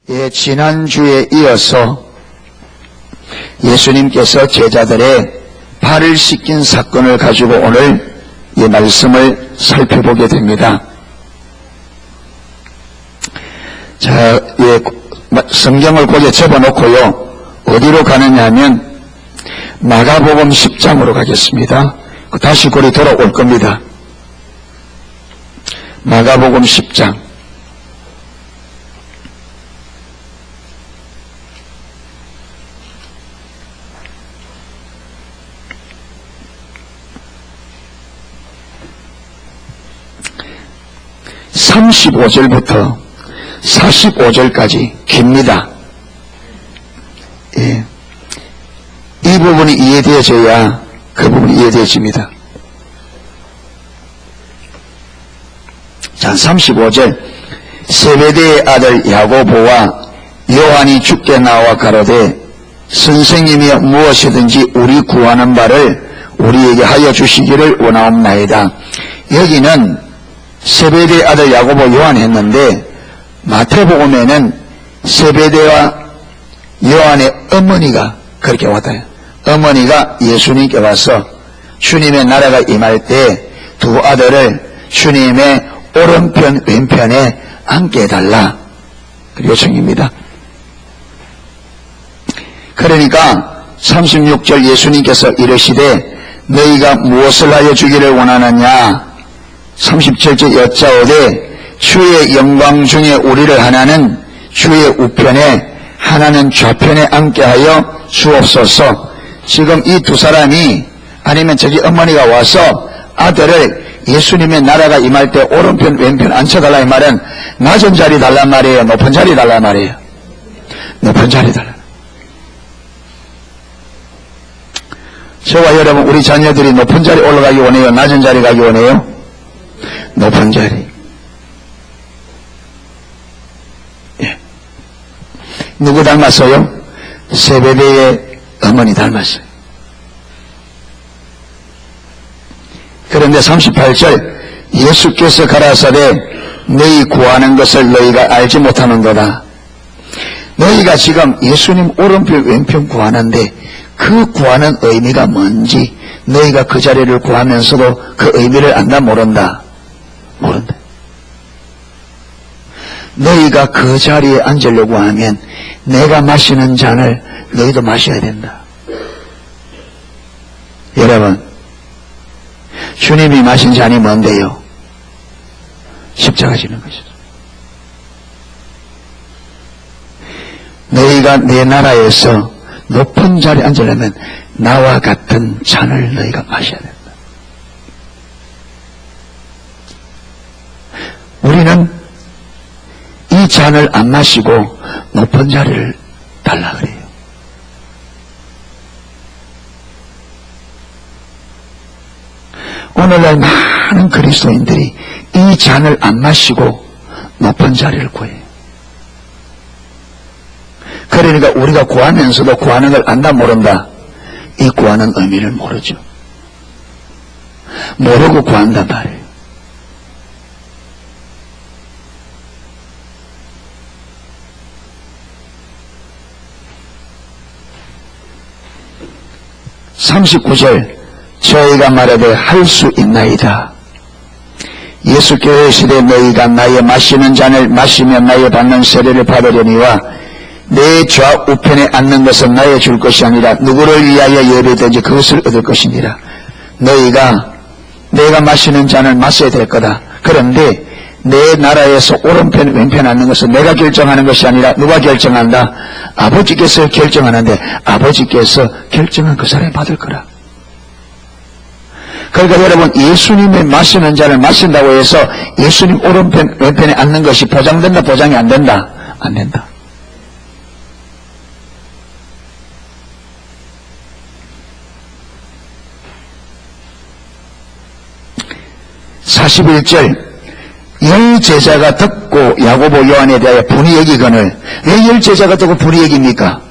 예, 지난주에 이어서 예수님께서 제자들의 발을 씻긴 사건을 가지고 오늘 이 말씀을 살펴보게 됩니다. 자, 예, 성경을 고개 접어놓고요. 어디로 가느냐 하면 마가복음 10장으로 가겠습니다. 다시 고리 돌아올 겁니다. 마가복음 10장. (35절부터) (45절까지) 깁니다. 예. 이 부분이 이해되어져야 그 부분이 이해되어집니다. 자, 35절. 세베대의 아들 야고보와 요한이 주께 나와 가로되 선생님이 무엇이든지 우리 구하는 바를 우리에게 하여 주시기를 원하옵나이다. 여기는 세베대의 아들 야고보 요한이 했는데 마태복음에는 세베대와 요한의 어머니가 그렇게 왔다요. 어머니가 예수님께 와서 주님의 나라가 임할 때 두 아들을 주님의 오른편 왼편에 앉게 해달라 요청입니다. 그러니까 36절 예수님께서 이르시되 너희가 무엇을 하여 주기를 원하느냐. 37절 여짜오되 주의 영광 중에 우리를 하나는 주의 우편에 하나는 좌편에 앉게 하여 주옵소서. 지금 이 두 사람이 아니면 저기 어머니가 와서 아들을 예수님의 나라가 임할 때 오른편 왼편 앉혀달라 이 말은 낮은 자리 달란 말이에요, 높은 자리 달란 말이에요? 높은 자리 달라. 저와 여러분 우리 자녀들이 높은 자리 올라가기 원해요, 낮은 자리 가기 원해요? 높은 자리. 예. 누구 닮았어요? 세베대의 어머니 닮았어요. 그런데 38절 예수께서 가라사대 너희 구하는 것을 너희가 알지 못하는도다. 너희가 지금 예수님 오른편 왼편 구하는데 그 구하는 의미가 뭔지 너희가 그 자리를 구하면서도 그 의미를 안다 모른다. 모른다. 너희가 그 자리에 앉으려고 하면 내가 마시는 잔을 너희도 마셔야 된다. 여러분, 주님이 마신 잔이 뭔데요? 십자가 지는 것이죠. 너희가 내 나라에서 높은 자리에 앉으려면 나와 같은 잔을 너희가 마셔야 된다. 우리는 이 잔을 안 마시고 높은 자리를 달라 그래요. 오늘날 많은 그리스도인들이 이 잔을 안 마시고 높은 자리를 구해요. 그러니까 우리가 구하면서도 구하는 걸 안다 모른다. 이 구하는 의미를 모르죠. 모르고 구한단 말이에요. (39절) 저희가 말하되 할 수 있나이다. 예수께서 시대 너희가 나의 마시는 잔을 마시면 나의 받는 세례를 받으려니와 내 좌우편에 앉는 것은 나의 줄 것이 아니라 누구를 위하여 예배든지 그것을 얻을 것이니라. 너희가 내가 마시는 잔을 마셔야 될 거다. 그런데 내 나라에서 오른편 왼편 앉는 것은 내가 결정하는 것이 아니라 누가 결정한다? 아버지께서 결정하는데 아버지께서 결정한 그 사람이 받을 거라. 그러니까 여러분 예수님의 마시는 잔을 마신다고 해서 예수님 오른편 왼편에 앉는 것이 보장된다 보장이 안 된다? 안 된다. (41절) 열 제자가 듣고 야고보 요한에 대하여 분이 여기거늘. 왜 열 제자가 듣고 분이 여깁니까?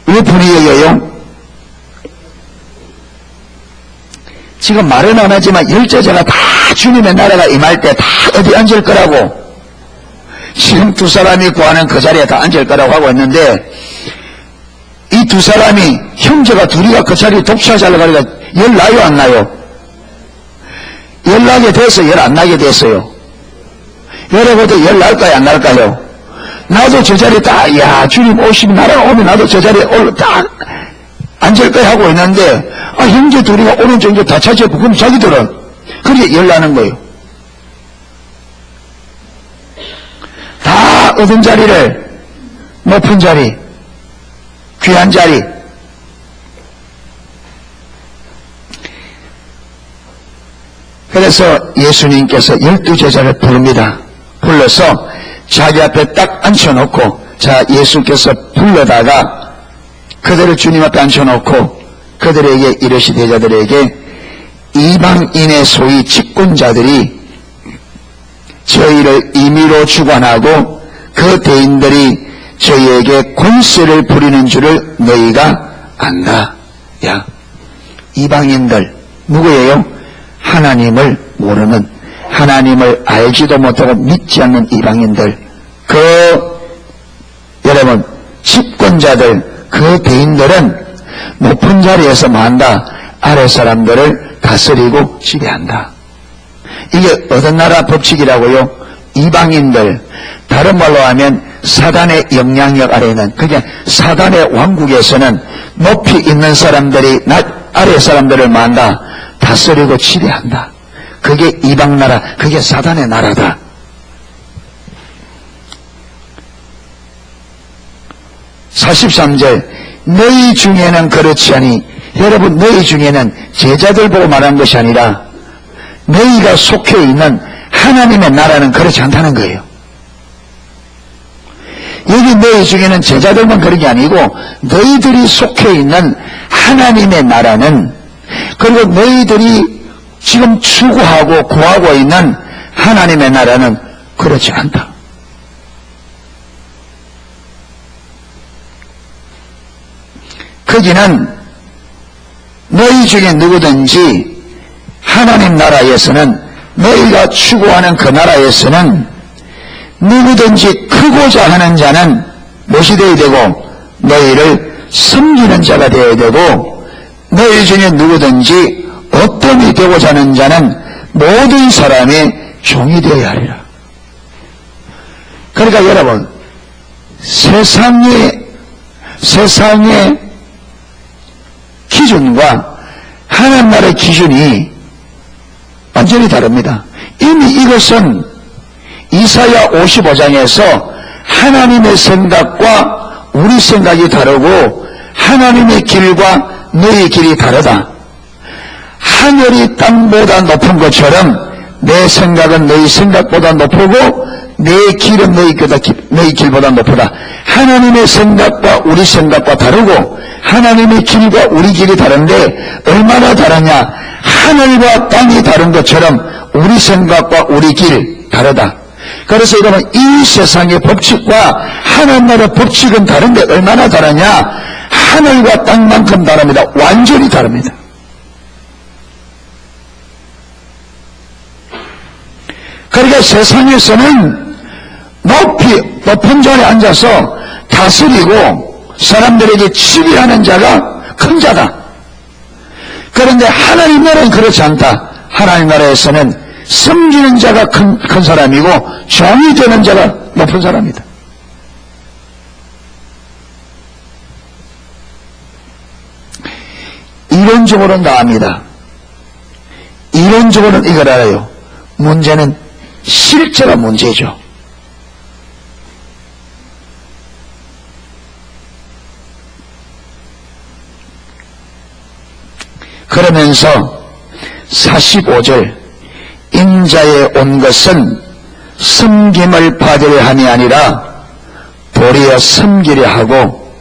왜 분이 여겨요? 지금 말은 안 하지만 열 제자가 다 주님의 나라가 임할 때 다 어디 앉을 거라고? 지금 두 사람이 구하는 그 자리에 다 앉을 거라고 하고 있는데, 이 두 사람이, 형제가 둘이가 그 자리에 독차지하려고 하니까 열 나요, 안 나요? 열 나게 돼서 열 안 나게 됐어요. 여러분도 열 날까요, 안 날까요? 나도 저 자리에 딱, 야, 주님 오시면, 나라가 오면 나도 저 자리에 딱 앉을 거야 하고 있는데, 형제 둘이가 오른쪽 이제 다 차지하고, 그럼 자기들은 그렇게 열 나는 거예요. 다 얻은 자리를, 높은 자리, 귀한 자리. 그래서 예수님께서 12제자를 부릅니다. 불러서 자기 앞에 딱 앉혀놓고, 자, 예수께서 불러다가 그들을 주님 앞에 앉혀놓고 그들에게 이르시되, 제자들에게 이방인의 소위 직권자들이 저희를 임의로 주관하고 그 대인들이 저희에게 권세를 부리는 줄을 너희가 안다. 야, 이방인들 누구예요? 하나님을 모르는, 하나님을 알지도 못하고 믿지 않는 이방인들, 여러분 집권자들, 그 대인들은 높은 자리에서 뭐한다? 아래 사람들을 다스리고 지배한다. 이게 어떤 나라 법칙이라고요? 이방인들, 다른 말로 하면 사단의 영향력 아래에 있는, 그게 사단의 왕국에서는 높이 있는 사람들이 아래 사람들을 뭐한다? 다스리고 지배한다. 그게 이방나라, 그게 사단의 나라다. (43절) 너희 중에는 그렇지 아니. 여러분, 너희 중에는 제자들 보고 말한 것이 아니라 너희가 속해 있는 하나님의 나라는 그렇지 않다는 거예요. 여기 너희 중에는 제자들만 그런 게 아니고 너희들이 속해 있는 하나님의 나라는, 그리고 너희들이 지금 추구하고 구하고 있는 하나님의 나라는 그렇지 않다. 거기는 너희 중에 누구든지 하나님 나라에서는, 너희가 추구하는 그 나라에서는 누구든지 크고자 하는 자는 무엇이 되어야 되고 너희를 섬기는 자가 되어야 되고, 너희 중에 누구든지 어떤이 되고자 하는 자는 모든 사람의 종이 되어야 하리라. 그러니까 여러분, 세상의 기준과 하나님 나라의 기준이 완전히 다릅니다. 이미 이것은 이사야 55장에서 하나님의 생각과 우리 생각이 다르고 하나님의 길과 너희 길이 다르다. 하늘이 땅보다 높은 것처럼 내 생각은 너희 생각보다 높고 내 길은 너희 길보다 높다. 하나님의 생각과 우리 생각과 다르고 하나님의 길과 우리 길이 다른데 얼마나 다르냐? 하늘과 땅이 다른 것처럼 우리 생각과 우리 길 다르다. 그래서 여러분, 이 세상의 법칙과 하나님 나라의 법칙은 다른데 얼마나 다르냐? 하늘과 땅만큼 다릅니다. 완전히 다릅니다. 그러니까 세상에서는 높은 자리에 앉아서 다스리고 사람들에게 지배하는 자가 큰 자다. 그런데 하나님 나라는 그렇지 않다. 하나님 나라에서는 섬기는 자가 큰 사람이고 종이 되는 자가 높은 사람이다. 이론적으로는 나옵니다. 이론적으로는 이걸 알아요. 문제는 실제가 문제죠. 그러면서 45절 인자에 온 것은 섬김을 받으려 함이 아니라 도리어 섬기려 하고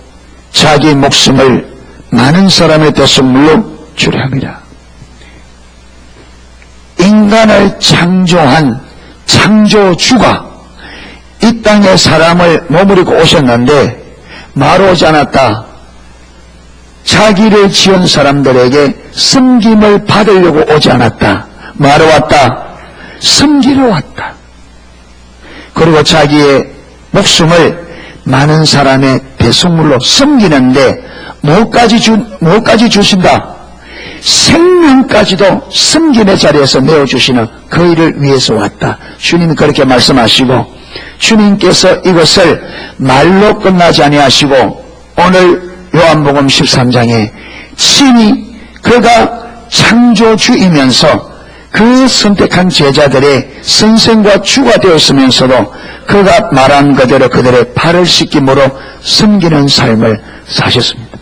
자기 목숨을 많은 사람의 대속물로 주려 함이라. 인간을 창조한 창조주가 이 땅에 사람을 머무르고 오셨는데 말하지 않았다. 자기를 지은 사람들에게 섬김을 받으려고 오지 않았다. 말해 왔다. 섬기러 왔다. 그리고 자기의 목숨을 많은 사람의 배송물로 섬기는데 뭐까지 주신다? 생명까지도 섬김의 자리에서 내어주시는 그 일을 위해서 왔다. 주님이 그렇게 말씀하시고, 주님께서 이것을 말로 끝나지 아니하시고 오늘 요한복음 13장에 친히 그가 창조주이면서 그 선택한 제자들의 선생과 주가 되었으면서도 그가 말한 그대로 그들의 발을 씻김으로 섬기는 삶을 사셨습니다.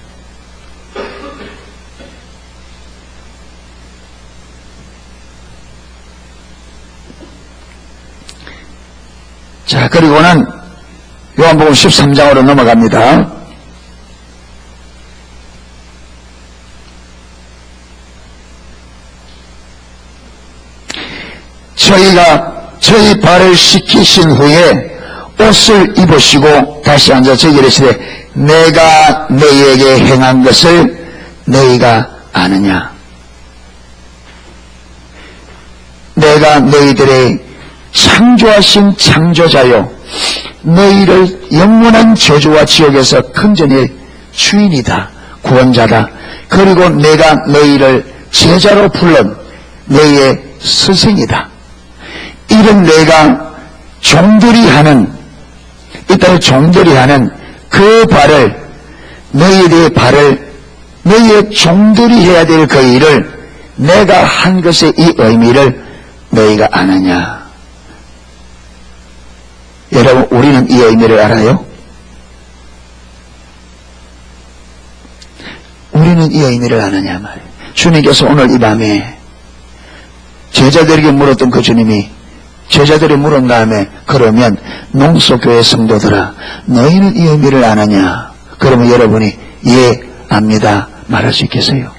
자, 그리고는 요한복음 13장으로 넘어갑니다. 저희 발을 씻기신 후에 옷을 입으시고 다시 앉아 저기 이르시되 내가 너희에게 행한 것을 너희가 아느냐? 내가 너희들의 창조하신 창조자요 너희를 영원한 저주와 지옥에서 건져낼 주인이다. 구원자다. 그리고 내가 너희를 제자로 불른 너희의 스승이다. 이런 내가 종들이 하는 이 땅의 종들이 하는 그 발을 너희의 종들이 해야 될 그 일을 내가 한 것의 이 의미를 너희가 아느냐? 여러분, 우리는 이 의미를 알아요? 우리는 이 의미를 아느냐 말이에요. 주님께서 오늘 이 밤에 제자들에게 물었던 그 주님이 제자들이 물은 다음에 그러면 농소교회 성도들아 너희는 이 의미를 아느냐? 그러면 여러분이 예 압니다 말할 수 있겠어요?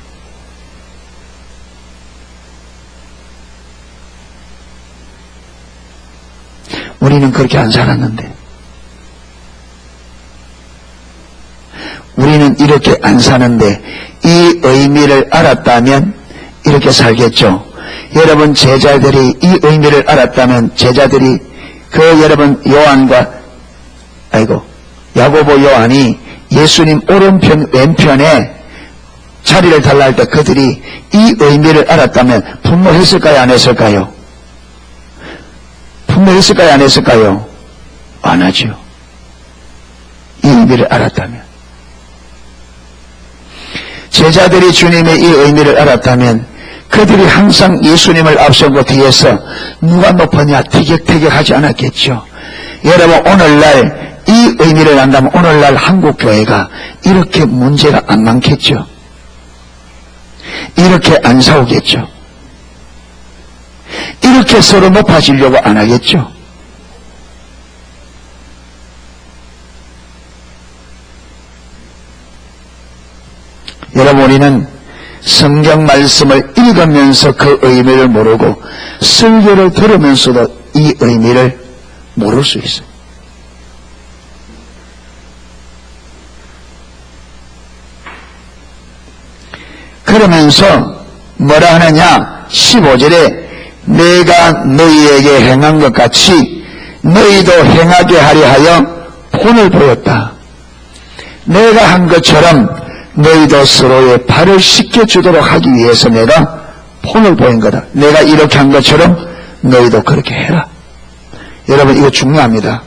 우리는 그렇게 안 살았는데, 우리는 이렇게 안 사는데 이 의미를 알았다면 이렇게 살겠죠. 여러분, 제자들이 이 의미를 알았다면 제자들이 여러분 야고보 요한이 예수님 오른편 왼편에 자리를 달라 할 때 그들이 이 의미를 알았다면 분노했을까요? 안 했을까요? 분노했을까요? 안 했을까요? 안 하죠. 이 의미를 알았다면. 제자들이 주님의 이 의미를 알았다면 그들이 항상 예수님을 앞서고 뒤에서 누가 높으냐 티격태격하지 않았겠죠. 여러분, 오늘날 이 의미를 안다면 오늘날 한국교회가 이렇게 문제가 안 많겠죠. 이렇게 안 싸우겠죠. 이렇게 서로 높아지려고 안 하겠죠. 여러분, 우리는 성경 말씀을 읽으면서 그 의미를 모르고 설교를 들으면서도 이 의미를 모를 수 있어요. 그러면서 뭐라 하느냐? 15절에 내가 너희에게 행한 것 같이 너희도 행하게 하려 하여 본을 보였다. 내가 한 것처럼 너희도 서로의 발을 씻겨주도록 하기 위해서 내가 본을 보인 거다. 내가 이렇게 한 것처럼 너희도 그렇게 해라. 여러분, 이거 중요합니다.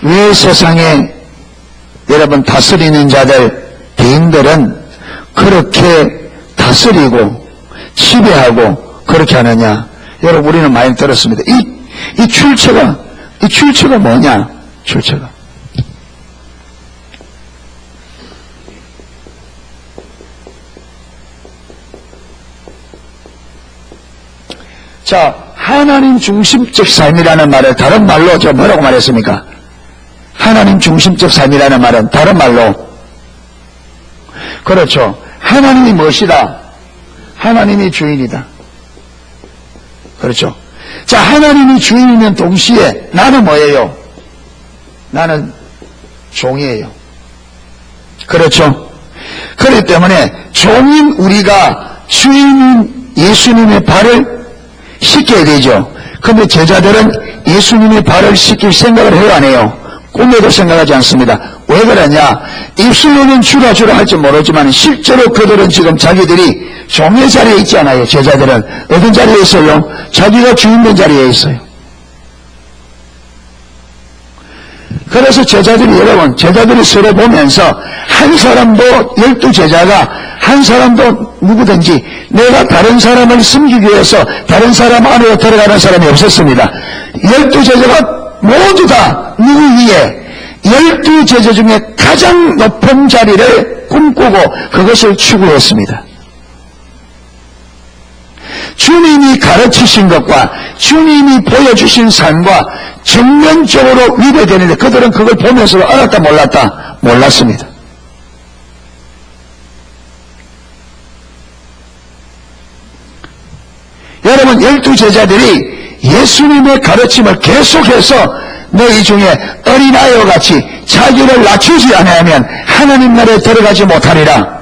왜 세상에 여러분 다스리는 자들, 대인들은 그렇게 다스리고 지배하고 그렇게 하느냐? 여러분, 우리는 많이 들었습니다. 이 출처가 뭐냐? 출처가. 자, 하나님 중심적 삶이라는 말을 다른 말로 저 뭐라고 말했습니까? 하나님 중심적 삶이라는 말은 다른 말로, 그렇죠. 하나님이 무엇이다? 하나님이 주인이다. 그렇죠. 자, 하나님이 주인이면 동시에 나는 뭐예요? 나는 종이에요. 그렇죠. 그렇기 때문에 종인 우리가 주인인 예수님의 발을 씻겨야 되죠. 그런데 제자들은 예수님이 발을 씻길 생각을 해요, 안 해요? 꿈에도 생각하지 않습니다. 왜 그러냐? 입술로는 주라 할지 모르지만 실제로 그들은 지금 자기들이 종의 자리에 있지 않아요. 제자들은 어떤 자리에 있어요? 자기가 주인된 자리에 있어요. 그래서 제자들이 서로 보면서 한 사람도 12제자가 한 사람도 누구든지 내가 다른 사람을 숨기기 위해서 다른 사람 안으로 들어가는 사람이 없었습니다. 12제자가 모두 다 누구 위에 12제자 중에 가장 높은 자리를 꿈꾸고 그것을 추구했습니다. 주님이 가르치신 것과 주님이 보여주신 삶과 정면적으로 위배되는데 그들은 그걸 보면서 알았다 몰랐다? 몰랐습니다. 여러분 12제자들이 예수님의 가르침을 계속해서 너희 중에 어린아이와 같이 자기를 낮추지 않으면 하나님 나라에 들어가지 못하리라.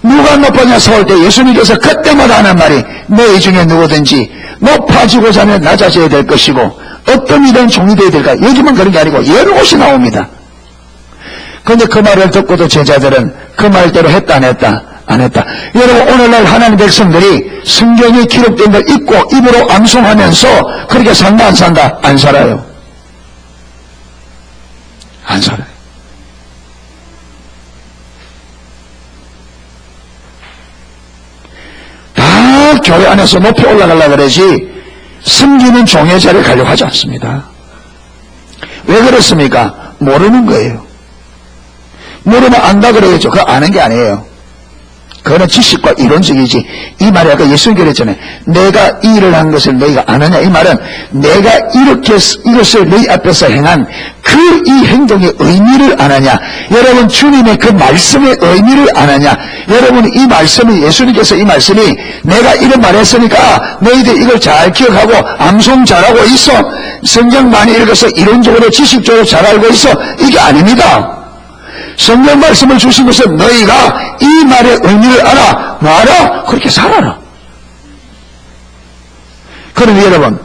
누가 높으냐 서울 때 예수님께서 그때마다 하는 말이 너희 중에 누구든지 높아지고자 하면 낮아져야 될 것이고 어떤 이런 종이 되어야 될까? 여기만 그런 게 아니고 여러 곳이 나옵니다. 그런데 그 말을 듣고도 제자들은 그 말대로 했다 안 했다? 안 했다. 여러분 오늘날 하나님 백성들이 성경에 기록된 걸 읽고 입으로 암송하면서 그렇게 산다 안 산다? 안 살아요. 안 살아요. 다 교회 안에서 높이 올라가려고 그러지 섬기는 종의 자리에 가려고 하지 않습니다. 왜 그렇습니까? 모르는 거예요. 모르면 안다 그래야죠. 그거 아는 게 아니에요. 그거는 지식과 이론적이지. 이 말이 아까 예수님이 그랬잖아요. 내가 이 일을 한 것을 너희가 아느냐. 이 말은 내가 이것을 너희 앞에서 행한 그 이 행동의 의미를 아느냐. 여러분 주님의 그 말씀의 의미를 아느냐. 여러분 이 말씀이 예수님께서 이 말씀이 내가 이런 말 했으니까 너희들 이걸 잘 기억하고 암송 잘하고 있어. 성경 많이 읽어서 이론적으로 지식적으로 잘 알고 있어. 이게 아닙니다. 성경 말씀을 주신 것은 너희가 이 말의 의미를 알아. 그렇게 살아라. 그런데 여러분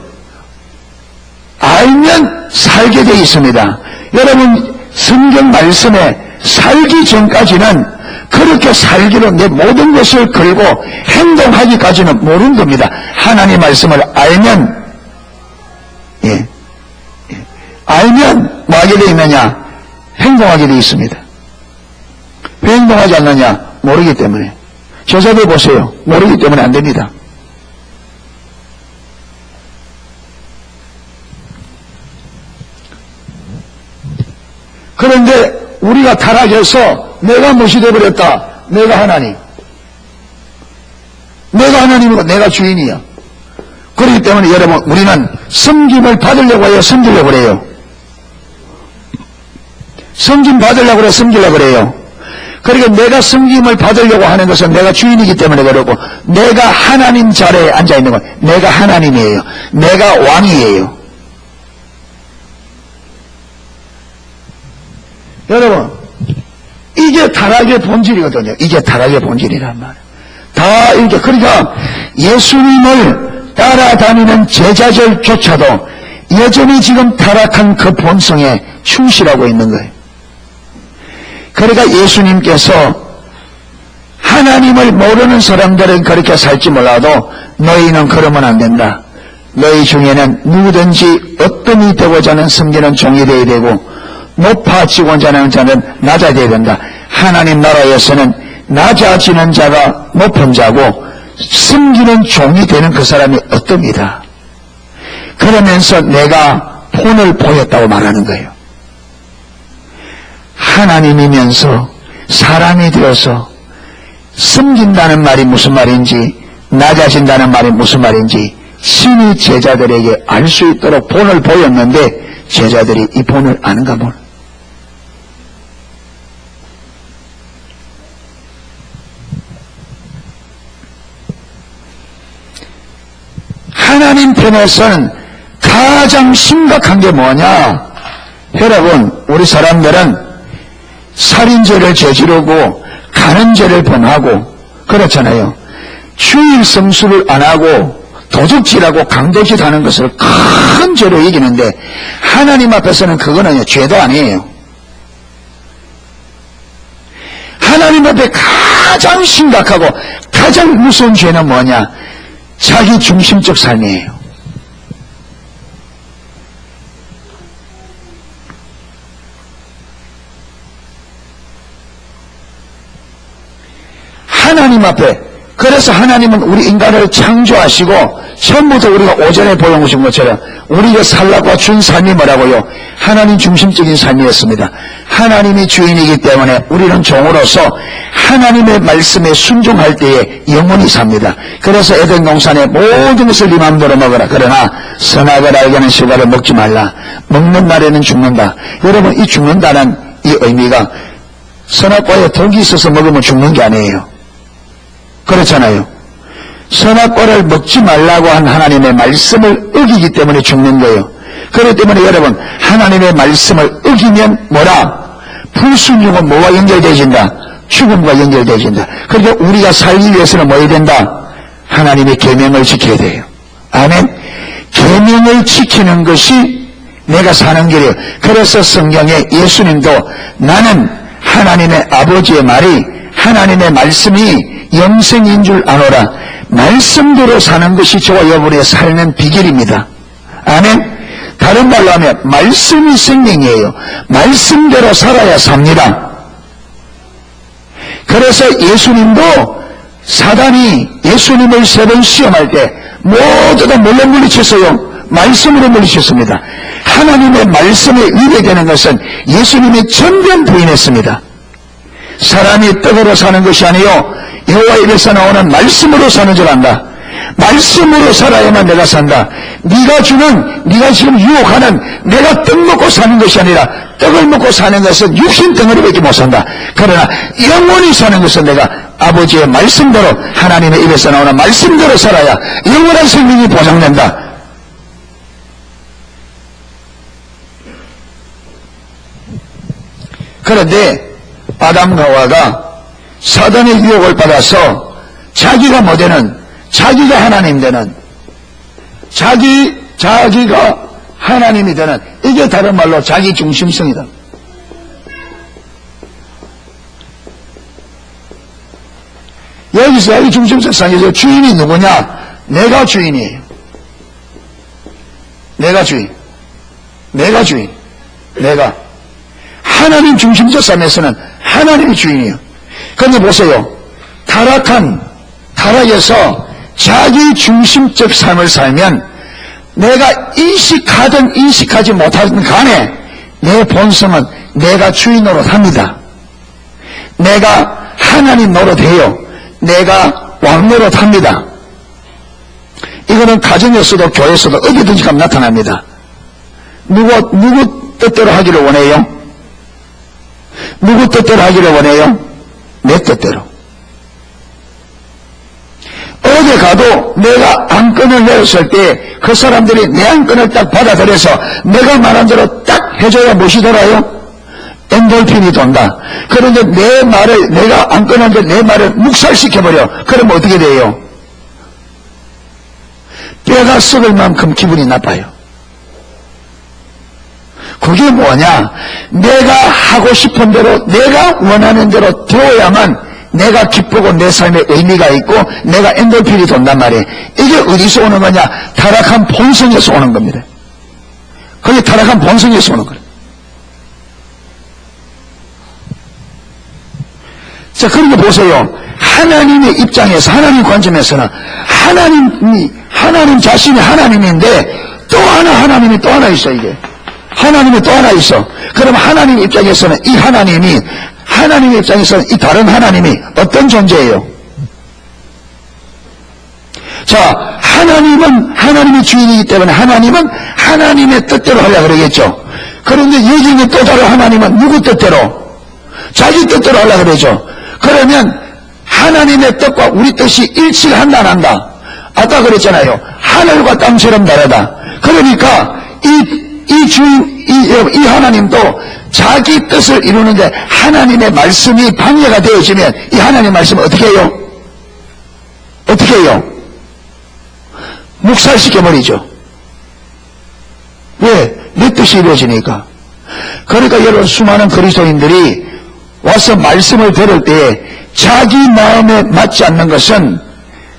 알면 살게 되어 있습니다. 여러분 성경 말씀에 살기 전까지는 그렇게 살기로 내 모든 것을 걸고 행동하기까지는 모르는 겁니다. 하나님 말씀을 알면 알면 뭐 하게 되어 있느냐? 행동하게 되어 있습니다. 왜 행동하지 않느냐? 모르기 때문에. 제자들 보세요. 모르기 때문에 안 됩니다. 그런데 우리가 타락해서 내가 무엇이 되어버렸다? 내가 하나님. 내가 하나님이고 내가 주인이야. 그렇기 때문에 여러분 우리는 섬김을 받으려고 해요? 섬기려고 그래요? 섬김 받으려고 그래? 섬기려고 그래요? 그러니까 내가 섬김을 받으려고 하는 것은 내가 주인이기 때문에 그러고 내가 하나님 자리에 앉아있는 건 내가 하나님이에요. 내가 왕이에요. 여러분 이게 타락의 본질이거든요. 이게 타락의 본질이란 말이에요. 다 이렇게. 그러니까 예수님을 따라다니는 제자들조차도 여전히 지금 타락한 그 본성에 충실하고 있는 거예요. 그러니까 예수님께서 하나님을 모르는 사람들은 그렇게 살지 몰라도 너희는 그러면 안 된다. 너희 중에는 누구든지 어떤 이 되고자 하는 섬기는 종이 되어야 되고 높아지고자 하는 자는 낮아져야 된다. 하나님 나라에서는 낮아지는 자가 높은 자고 섬기는 종이 되는 그 사람이 어떻습니다. 그러면서 내가 본을 보였다고 말하는 거예요. 하나님이면서 사람이 되어서 섬긴다는 말이 무슨 말인지 낮아진다는 말이 무슨 말인지 신이 제자들에게 알 수 있도록 본을 보였는데 제자들이 이 본을 아는가 모르. 하나님 편에서는 가장 심각한 게 뭐냐? 여러분 우리 사람들은 살인죄를 저지르고 간음죄를 범하고 그렇잖아요. 주일 성수를 안 하고 도적질하고 강도짓 하는 것을 큰 죄로 이기는데 하나님 앞에서는 그거는 죄도 아니에요. 하나님 앞에 가장 심각하고 가장 무서운 죄는 뭐냐? 자기 중심적 삶이에요. 하나님 앞에, 그래서 하나님은 우리 인간을 창조하시고 처음부터 우리가 오전에 보여주신 것처럼 우리가 살라고 준 삶이 뭐라고요? 하나님 중심적인 삶이었습니다. 하나님이 주인이기 때문에 우리는 종으로서 하나님의 말씀에 순종할 때에 영원히 삽니다. 그래서 에덴 동산의 모든 것을 네 마음대로 먹어라. 그러나 선악을 알게는 실과를 먹지 말라. 먹는 날에는 죽는다. 여러분, 이 죽는다는 이 의미가 선악과에 독이 있어서 먹으면 죽는 게 아니에요. 그렇잖아요. 선악과를 먹지 말라고 한 하나님의 말씀을 어기기 때문에 죽는 거예요. 그렇기 때문에 여러분, 하나님의 말씀을 어기면 뭐라? 불순종은 뭐와 연결되어진다? 죽음과 연결되어진다. 그러니까 우리가 살기 위해서는 뭐 해야 된다? 하나님의 계명을 지켜야 돼요. 아멘. 계명을 지키는 것이 내가 사는 길이에요. 그래서 성경에 예수님도 나는 하나님의 아버지의 말이 하나님의 말씀이 영생인 줄 아노라. 말씀대로 사는 것이 저와 여러분의 삶의 비결입니다. 아멘. 다른 말로 하면 말씀이 생명이에요. 말씀대로 살아야 삽니다. 그래서 예수님도 사단이 예수님을 3번 시험할 때 모두 다 뭘로 물리쳤어요? 말씀으로 물리쳤습니다. 하나님의 말씀에 위배되는 것은 예수님이 전면 부인했습니다. 사람이 떡으로 사는 것이 아니요 여호와 입에서 나오는 말씀으로 사는 줄 안다. 말씀으로 살아야만 내가 산다. 네가 지금 유혹하는 내가 떡 먹고 사는 것이 아니라 떡을 먹고 사는 것은 육신 덩어리밖에 못 산다. 그러나 영원히 사는 것은 내가 아버지의 말씀대로 하나님의 입에서 나오는 말씀대로 살아야 영원한 생명이 보장된다. 그런데 아담과 하와가 사단의 유혹을 받아서 자기가 뭐 되는, 자기가 하나님 되는, 자기가 하나님이 되는, 이게 다른 말로 자기 중심성이다. 여기서 자기 중심성상에서 주인이 누구냐? 내가 주인이에요. 내가 주인. 내가. 하나님 중심적 삶에서는 하나님이 주인이에요. 그런데 보세요. 타락에서 자기 중심적 삶을 살면 내가 인식하든 인식하지 못하든 간에 내 본성은 내가 주인 노릇합니다. 내가 하나님 노릇해요. 내가 왕 노릇합니다. 이거는 가정에서도 교회에서도 어디든지 가면 나타납니다. 누구 뜻대로 하기를 원해요? 누구 뜻대로 하기를 원해요? 내 뜻대로. 어디 가도 내가 안건을 내렸을 때 그 사람들이 내 안건을 딱 받아들여서 내가 말한 대로 딱 해줘야 무엇이 돌아요? 엔돌핀이 돈다. 그런데 내가 안건한데 내 말을 묵살시켜버려. 그러면 어떻게 돼요? 뼈가 썩을 만큼 기분이 나빠요. 그게 뭐냐? 내가 하고 싶은 대로, 내가 원하는 대로 되어야만 내가 기쁘고 내 삶에 의미가 있고 내가 엔돌핀이 돈단 말이에요. 이게 어디서 오는 거냐? 타락한 본성에서 오는 겁니다. 그게 타락한 본성에서 오는 거예요. 자, 그러니까 보세요. 하나님의 입장에서, 하나님 관점에서는 하나님 자신이 하나님인데 또 하나님이 또 하나 있어, 이게. 하나님이 또 하나 있어. 그럼 하나님 입장에서는 이 하나님의 입장에서는 이 다른 하나님이 어떤 존재예요? 자, 하나님은 하나님의 주인이기 때문에 하나님은 하나님의 뜻대로 하려고 그러겠죠. 그런데 여기 있는 또 다른 하나님은 누구 뜻대로? 자기 뜻대로 하려고 그러죠. 그러면 하나님의 뜻과 우리 뜻이 일치를 한다 안 한다? 아까 그랬잖아요. 하늘과 땅처럼 다르다. 그러니까 이 하나님도 자기 뜻을 이루는데 하나님의 말씀이 방해가 되어지면 이 하나님의 말씀은 어떻게 해요? 어떻게 해요? 묵살시켜버리죠. 왜? 내 뜻이 이루어지니까. 그러니까 여러분, 수많은 그리스도인들이 와서 말씀을 들을 때 자기 마음에 맞지 않는 것은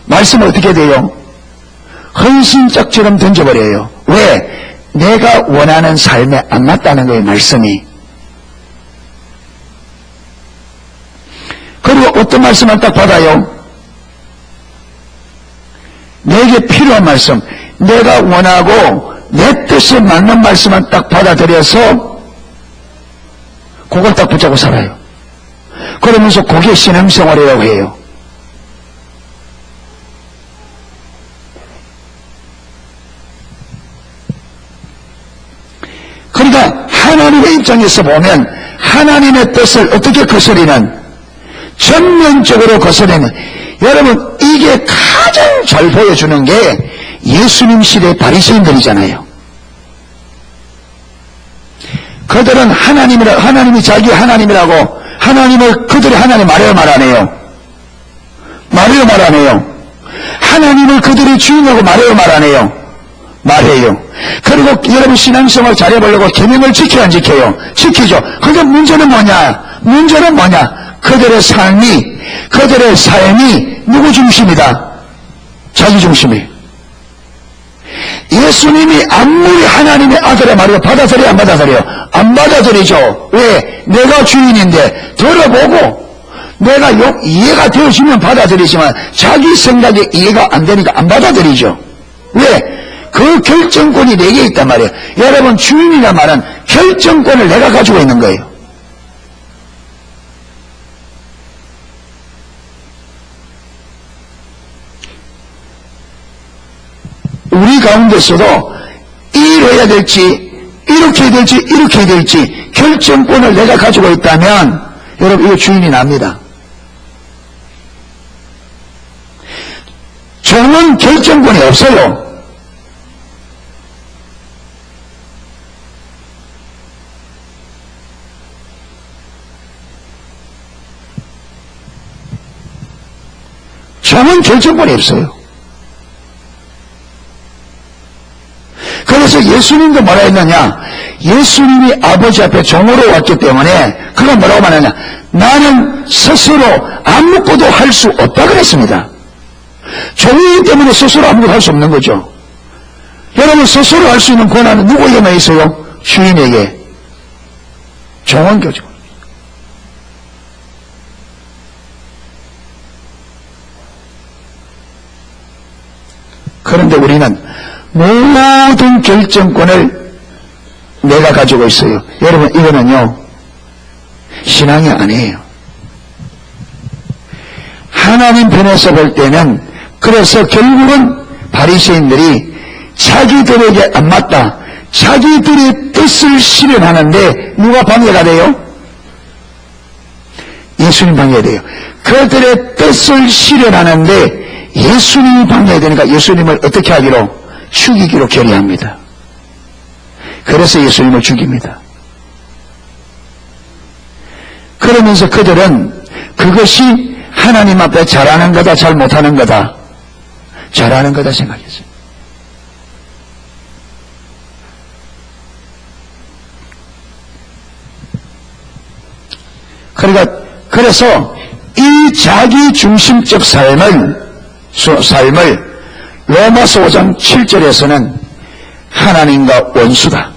말씀을 어떻게 돼요? 헌신짝처럼 던져버려요. 왜? 내가 원하는 삶에 안 맞다는 거예요, 말씀이. 그리고 어떤 말씀을 딱 받아요? 내게 필요한 말씀, 내가 원하고 내 뜻에 맞는 말씀만 딱 받아들여서 그걸 딱 붙잡고 살아요. 그러면서 그게 신앙생활이라고 해요. 그러니까 하나님의 입장에서 보면 하나님의 뜻을 어떻게 거스리는, 전면적으로 거스리는, 여러분 이게 가장 잘 보여주는 게 예수님 시대 바리새인들이잖아요. 그들은 하나님이 자기 하나님이라고, 하나님을 그들이 하나님 말해요, 말 안 해요? 말해요, 말 안 해요? 하나님을 그들이 주인하고 말해요, 말 안 해요? 말해요. 그리고 여러분 신앙생활 잘해보려고 계명을 지켜야 안 지켜요? 지키죠. 그런데 문제는 뭐냐? 그들의 삶이 누구 중심이다? 자기 중심이. 예수님이 아무리 하나님의 아들의 말을 받아들여요, 안 받아들여요? 안 받아들이죠. 왜? 내가 주인인데 들어보고 내가 이해가 되어지면 받아들이지만 자기 생각에 이해가 안 되니까 안 받아들이죠. 왜? 그 결정권이 내게 있단 말이에요. 여러분, 주인이란 말은 결정권을 내가 가지고 있는 거예요. 우리 가운데서도 이래야 될지, 이렇게 해야 될지, 이렇게 해야 될지 결정권을 내가 가지고 있다면 여러분, 이거 주인이 납니다. 종은 결정권이 없어요. 종은 결정권이 없어요. 그래서 예수님도 뭐라 했느냐? 예수님이 아버지 앞에 종으로 왔기 때문에 그가 뭐라고 말하냐? 나는 스스로 아무것도 할 수 없다 그랬습니다. 종이기 때문에 스스로 아무것도 할 수 없는 거죠. 여러분, 스스로 할 수 있는 권한은 누구에게만 있어요? 주인에게. 종은 교정. 그런데 우리는 모든 결정권을 내가 가지고 있어요. 여러분, 이거는요 신앙이 아니에요. 하나님 편에서 볼 때는, 그래서 결국은 바리새인들이 자기들에게 안 맞다, 자기들의 뜻을 실현하는데 누가 방해가 돼요? 예수님 방해돼요. 그들의 뜻을 실현하는데 예수님이 방해되니까 예수님을 어떻게 하기로? 죽이기로 결의합니다. 그래서 예수님을 죽입니다. 그러면서 그들은 그것이 하나님 앞에 잘하는 거다, 잘 못하는 거다, 잘하는 거다 생각했어요. 그래서 이 자기 중심적 삶을 로마서 5장 7절에서는 하나님과 원수다.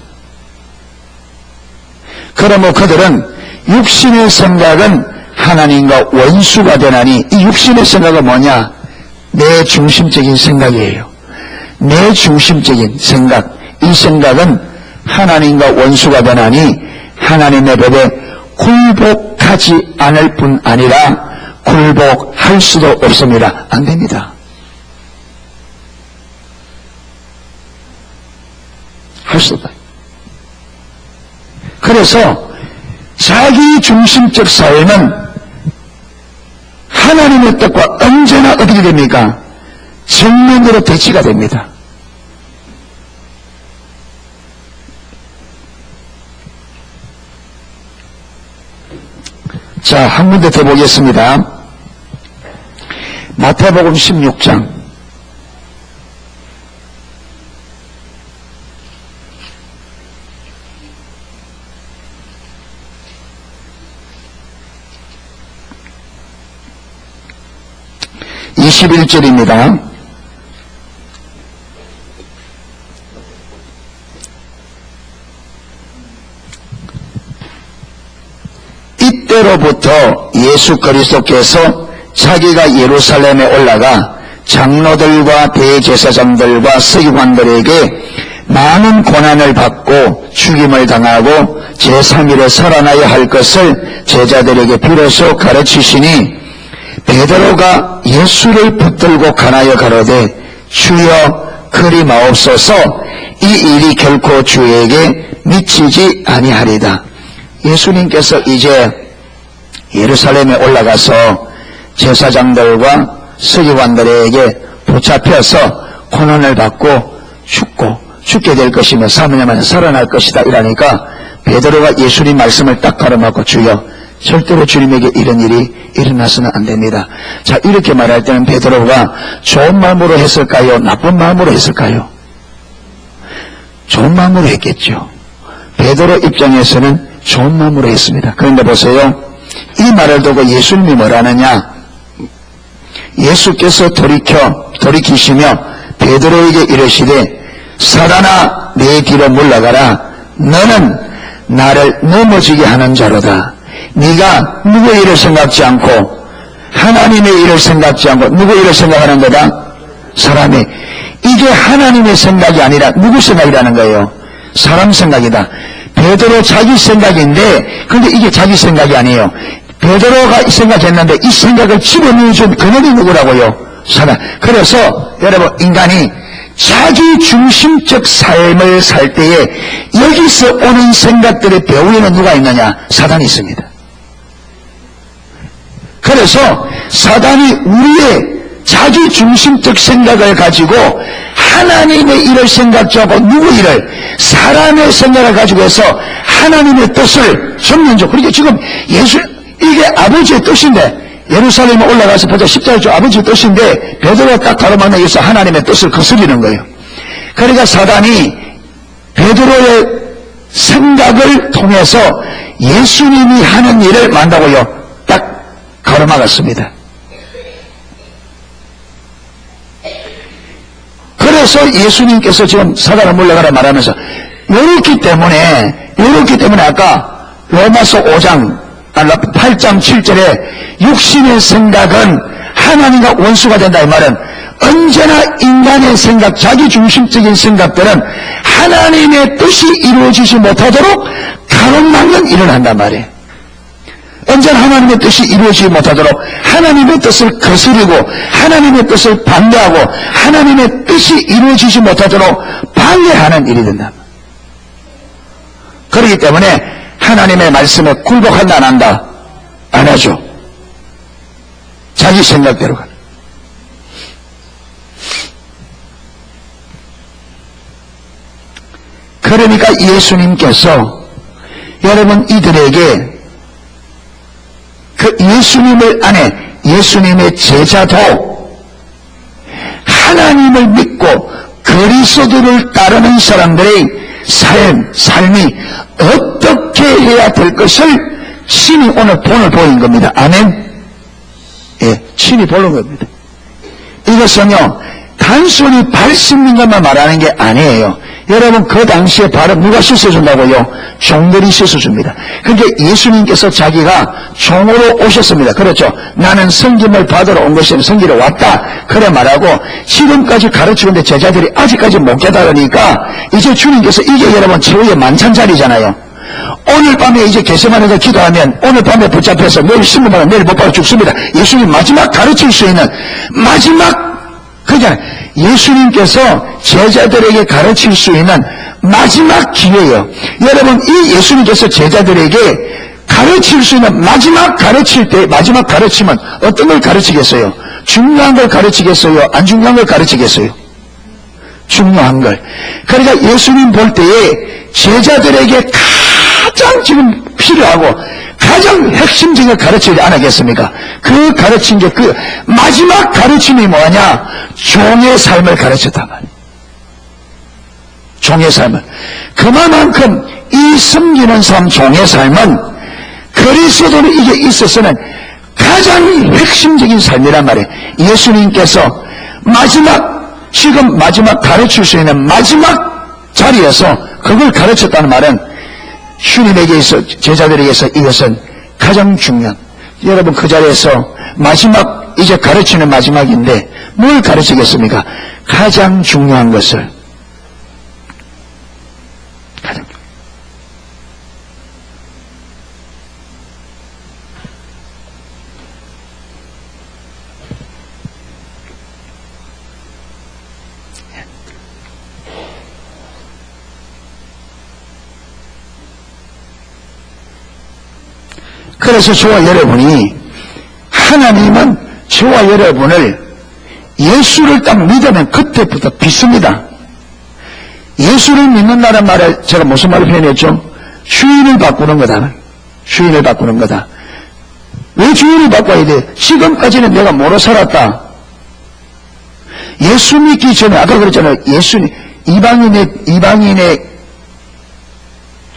그러므로 그들은 육신의 생각은 하나님과 원수가 되나니, 이 육신의 생각은 뭐냐? 내 중심적인 생각이에요. 내 중심적인 생각, 이 생각은 하나님과 원수가 되나니 하나님의 법에 굴복하지 않을 뿐 아니라 굴복할 수도 없습니다. 안 됩니다. 할 수 없다. 그래서 자기 중심적 삶은 하나님의 뜻과 언제나 어떻게 됩니까? 정면으로 대치가 됩니다. 자, 한 군데 더 보겠습니다. 마태복음 16장. (21절입니다) 이때로부터 예수 그리스도께서 자기가 예루살렘에 올라가 장로들과 대제사장들과 서기관들에게 많은 고난을 받고 죽임을 당하고 제3일에 살아나야 할 것을 제자들에게 비로소 가르치시니 베드로가 예수를 붙들고 가나여 가로되 주여 그리 마옵소서 이 일이 결코 주에게 미치지 아니하리다. 예수님께서 이제 예루살렘에 올라가서 제사장들과 서기관들에게 붙잡혀서 고난을 받고 죽게 될 것이며 3일 만에 살아날 것이다 이러니까 베드로가 예수님 말씀을 딱 가로막고 주여 절대로 주님에게 이런 일이 일어나서는 안 됩니다. 자, 이렇게 말할 때는 베드로가 좋은 마음으로 했을까요? 나쁜 마음으로 했을까요? 좋은 마음으로 했겠죠. 베드로 입장에서는 좋은 마음으로 했습니다. 그런데 보세요. 이 말을 두고 예수님이 뭐라느냐? 예수께서 돌이키시며 베드로에게 이르시되 사단아 내 뒤로 물러가라. 너는 나를 넘어지게 하는 자로다. 네가 누구의 일을 생각지 않고 하나님의 일을 생각지 않고 누구의 일을 생각하는 거다? 사람이. 이게 하나님의 생각이 아니라 누구 생각이라는 거예요? 사람 생각이다. 베드로 자기 생각인데 그런데 이게 자기 생각이 아니에요. 베드로가 생각했는데 이 생각을 집어넣어준 그놈이 누구라고요? 사람. 그래서 여러분 인간이 자기 중심적 삶을 살 때에 여기서 오는 생각들의 배후에는 누가 있느냐? 사단이 있습니다. 그래서 사단이 우리의 자기 중심적 생각을 가지고 하나님의 일을 생각지 않고 누구 일을? 사람의 생각을 가지고 해서 하나님의 뜻을 전면적. 그러니까 지금 이게 아버지의 뜻인데 예루살렘에 올라가서 보자 십자가의 아버지의 뜻인데 베드로가 딱 가로막는 위해서 하나님의 뜻을 거스리는 거예요. 그러니까 사단이 베드로의 생각을 통해서 예수님이 하는 일을 만다고요. 딱 가로막았습니다. 그래서 예수님께서 지금 사단을 물러가라 말하면서 이렇기 때문에 아까 로마서 5장 8장 7절에 육신의 생각은 하나님과 원수가 된다 이 말은 언제나 인간의 생각, 자기 중심적인 생각들은 하나님의 뜻이 이루어지지 못하도록 가로막는 일을 한단 말이에요. 언제나 하나님의 뜻이 이루어지지 못하도록 하나님의 뜻을 거스르고 하나님의 뜻을 반대하고 하나님의 뜻이 이루어지지 못하도록 방해하는 일이 된다. 그렇기 때문에 하나님의 말씀에 굴복한다 안 한다? 안 하죠. 자기 생각대로 가는. 그러니까 예수님께서 여러분 이들에게 그 예수님을 안에 예수님의 제자도 하나님을 믿고 그리스도를 따르는 사람들의 삶이 어떻게 해야 될 것을 친히 오늘 본을 보인 겁니다. 아멘? 예, 친히 보는 겁니다. 이것은요, 단순히 발 씻는 것만 말하는 게 아니에요. 여러분, 그 당시에 발은 누가 씻어준다고요? 종들이 씻어줍니다. 그러니까 예수님께서 자기가 종으로 오셨습니다. 그렇죠? 나는 섬김을 받으러 온 것이 아니라 섬기러 왔다. 그래 말하고 지금까지 가르치는데 제자들이 아직까지 못 깨달으니까 이제 주님께서 이게 여러분 최후의 만찬 자리잖아요. 오늘 밤에 이제 겟세마네에서 기도하면 오늘 밤에 붙잡혀서 내일 신문받아 내일 못 받아 죽습니다. 예수님 마지막 가르칠 수 있는 마지막 그냥 예수님께서 제자들에게 가르칠 수 있는 마지막 기회예요. 여러분 이 예수님께서 제자들에게 가르칠 수 있는 마지막 가르칠 때 마지막 가르침은 어떤 걸 가르치겠어요? 중요한 걸 가르치겠어요? 안 중요한 걸 가르치겠어요? 중요한 걸. 그러니까 예수님 볼 때에 제자들에게 가장 지금 필요하고 가장 핵심적인 가르치지 않았겠습니까? 그 가르친 게 그 마지막 가르침이 뭐냐? 종의 삶을 가르쳤단 말이에요. 종의 삶을. 그만큼 이 섬기는 삶, 종의 삶은 그리스도는 이게 있어서는 가장 핵심적인 삶이란 말이에요. 예수님께서 지금 마지막 가르칠 수 있는 마지막 자리에서 그걸 가르쳤다는 말은 주님에게 있어, 제자들에게서 이것은 가장 중요한, 여러분 그 자리에서 마지막, 이제 가르치는 마지막인데 뭘 가르치겠습니까? 가장 중요한 것을. 가장 중요한. 그래서 저와 여러분이, 하나님은 저와 여러분을 예수를 딱 믿으면 그때부터 믿습니다. 예수를 믿는다는 말을 제가 무슨 말을 표현했죠? 주인을 바꾸는 거다. 주인을 바꾸는 거다. 왜 주인을 바꿔야 돼? 지금까지는 내가 뭐로 살았다. 예수 믿기 전에 아까 그랬잖아요. 예수님, 이방인의